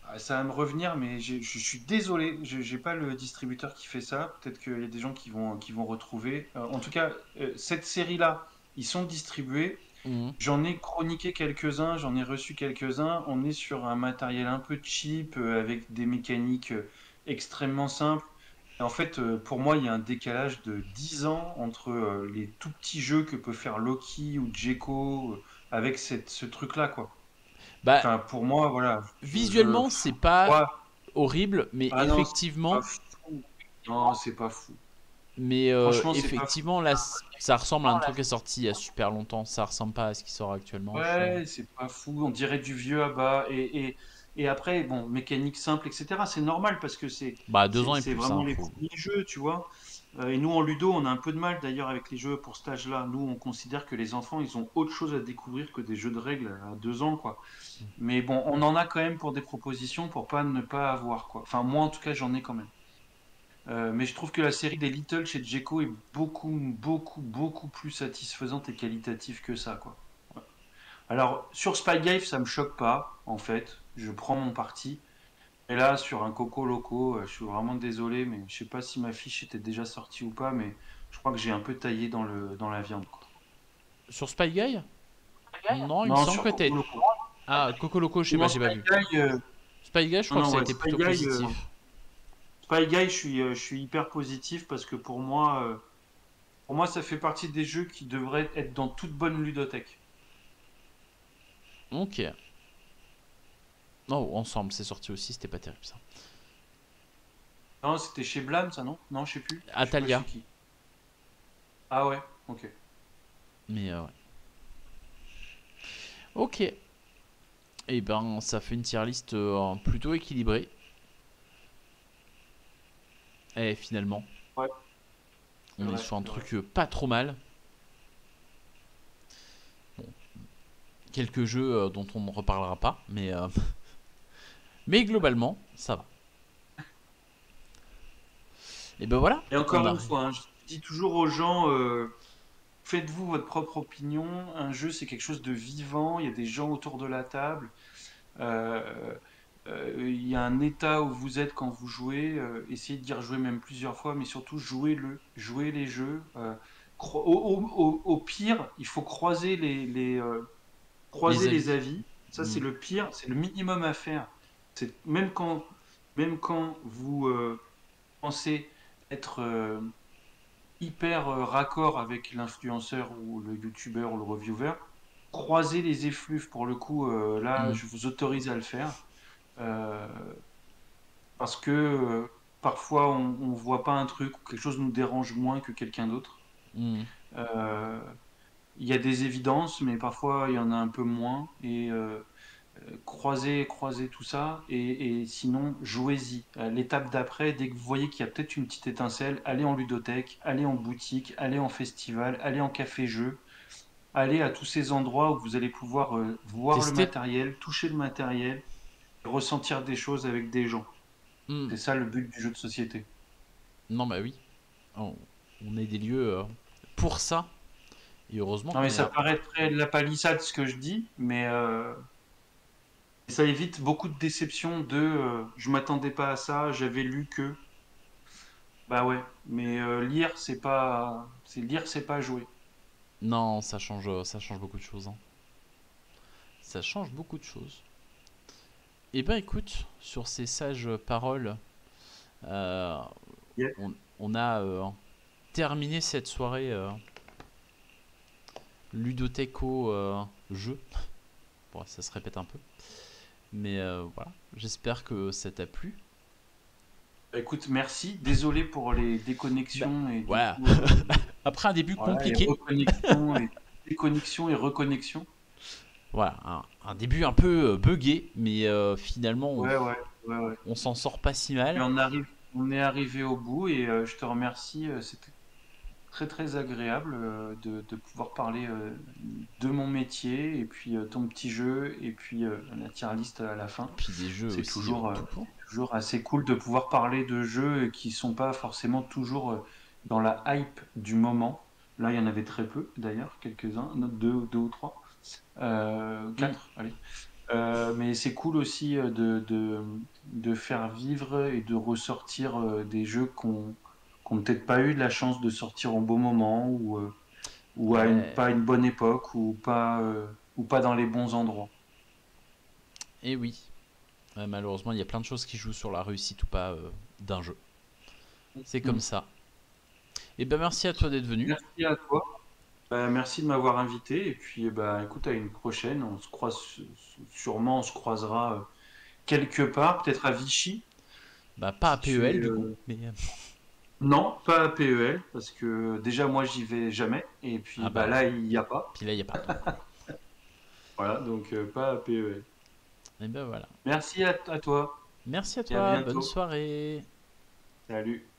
Ah, ça va me revenir, mais je suis désolé, je n'ai pas le distributeur qui fait ça. Peut-être qu'il y a des gens qui vont retrouver. En tout cas, cette série-là, ils sont distribués. Mhm. J'en ai chroniqué quelques-uns, j'en ai reçu quelques-uns. On est sur un matériel un peu cheap, avec des mécaniques extrêmement simples. Et en fait, pour moi, il y a un décalage de 10 ans entre les tout petits jeux que peut faire Loki ou Djeko avec ce truc-là, quoi. Bah, Enfin, pour moi, voilà. visuellement, c'est pas Ouais. horrible, Ah non, c'est pas fou. Non, c'est pas fou. mais Franchement, c'est pas fou. effectivement, là, ça ressemble à un truc qui est sorti il y a super longtemps. Ça ressemble pas à ce qui sort actuellement. Ouais, c'est pas fou. On dirait du vieux à bas. Et après, bon, mécanique simple, etc. C'est normal parce que Bah, 2 ans et c'est plus, vraiment hein, les faut. premiers jeux, tu vois. Et nous, en ludo, on a un peu de mal d'ailleurs avec les jeux pour cet âge-là. Nous, on considère que les enfants, ils ont autre chose à découvrir que des jeux de règles à 2 ans, quoi. Mais bon, on en a quand même pour des propositions pour pas ne pas avoir, quoi. Enfin, moi, en tout cas, j'en ai quand même. Mais je trouve que la série des Little chez Djeko est beaucoup, beaucoup, beaucoup plus satisfaisante et qualitative que ça, quoi. Ouais. Alors, sur Spygate, ça me choque pas, en fait. Je prends mon parti. Et là, sur un Coco Loco, je suis vraiment désolé, mais je sais pas si ma fiche était déjà sortie ou pas, mais je crois que j'ai un peu taillé dans la viande, quoi. Sur Spy Guy? Non, il me Non, semble sur que t'as. Coco Loco. Ah, Coco Loco, je sais pas, Non, j'ai pas vu. Spy Guy, je Non, crois que non, ça a ouais, été plutôt positif. Spy Guy, je suis hyper positif parce que pour moi, ça fait partie des jeux qui devraient être dans toute bonne ludothèque. Ok. Oh, ensemble, c'est sorti aussi, c'était pas terrible ça. Non, c'était chez Blam, ça, non? Non, je sais plus. Je sais pas Atalia. chez qui. Ah ouais, ok. Mais ouais. Ok. Et ben, ça fait une tier list plutôt équilibrée. Et finalement, Ouais, c'est on est vrai, sur un c'est vrai. truc pas trop mal. Bon, quelques jeux dont on ne reparlera pas, mais globalement, ça va. Et ben voilà, Et on encore une arrive. fois, hein, je dis toujours aux gens, faites-vous votre propre opinion. Un jeu, c'est quelque chose de vivant. Il y a des gens autour de la table. Euh, il y a un état où vous êtes quand vous jouez. Essayez d'y rejouer même plusieurs fois, mais surtout jouez-le. Jouez les jeux. Au pire, il faut Les croiser les avis. avis. Ça, c'est Hmm. le pire. C'est le minimum à faire. C'est même quand vous pensez être hyper raccord avec l'influenceur ou le youtubeur ou le reviewer, croisez les effluves. Pour le coup, là, Hmm. je vous autorise à le faire. Euh, Parce que parfois, on voit pas un truc ou quelque chose nous dérange moins que quelqu'un d'autre. Hmm. Euh, Il y a des évidences, mais parfois, il y en a un peu moins. Et croisez tout ça. Et sinon, jouez-y. L'étape d'après, dès que vous voyez qu'il y a peut-être une petite étincelle, allez en ludothèque, allez en boutique, allez en festival, allez en café-jeu. Allez à tous ces endroits où vous allez pouvoir voir le Tester. matériel, toucher le matériel, et ressentir des choses avec des gens. Hmm. C'est ça le but du jeu de société. Non, bah oui. On, on est des lieux pour ça. Et heureusement Non mais qu'on est ça là. paraît très de la palissade ce que je dis, mais ça évite beaucoup de déceptions de je m'attendais pas à ça, j'avais lu que. Bah ouais, mais lire, c'est pas jouer. Non, ça change beaucoup de choses, hein. Ça change beaucoup de choses. Et ben écoute, sur ces sages paroles, euh, Yeah. on a terminé cette soirée ludothéco jeu. Bon, ça se répète un peu. Mais voilà, j'espère que ça t'a plu. Bah, écoute, merci. Désolé pour les Bah, déconnexions et du voilà. coup, Après un début voilà, et compliqué, reconnexions et déconnexions et reconnexions. voilà, un début un peu buggé, mais finalement Ouais, ouais, ouais, ouais. on s'en sort pas si Et mal. on est arrivé au bout et je te remercie. C'était très très agréable de pouvoir parler de mon métier et puis ton petit jeu et puis la tier list à la fin. Et puis des jeux C'est aussi tout court. toujours assez cool de pouvoir parler de jeux qui sont pas forcément toujours dans la hype du moment. Là, il y en avait très peu d'ailleurs, quelques-uns, deux ou trois, Hmm. quatre, allez. Mais c'est cool aussi de faire vivre et de ressortir des jeux qu'on peut-être pas eu de la chance de sortir au bon moment ou ou à Ouais. pas une bonne époque, ou pas dans les bons endroits. Et oui. Malheureusement, il y a plein de choses qui jouent sur la réussite ou pas d'un jeu. C'est comme Mm. ça. Et ben merci à toi d'être venu. Merci à toi. Bah, merci de m'avoir invité. Et puis, bah, écoute, à une prochaine. On se croise sûrement, on se croisera quelque part, peut-être à Vichy, Bah pas à si tu PEL es. du coup, mais Non, pas à PEL, parce que déjà moi j'y vais jamais. Et puis ah bah bah là il n'y a pas. puis là il y a pas donc. Voilà, donc pas à PEL. Et ben voilà. Merci à toi Merci à et à toi, bonne bientôt. soirée. Salut.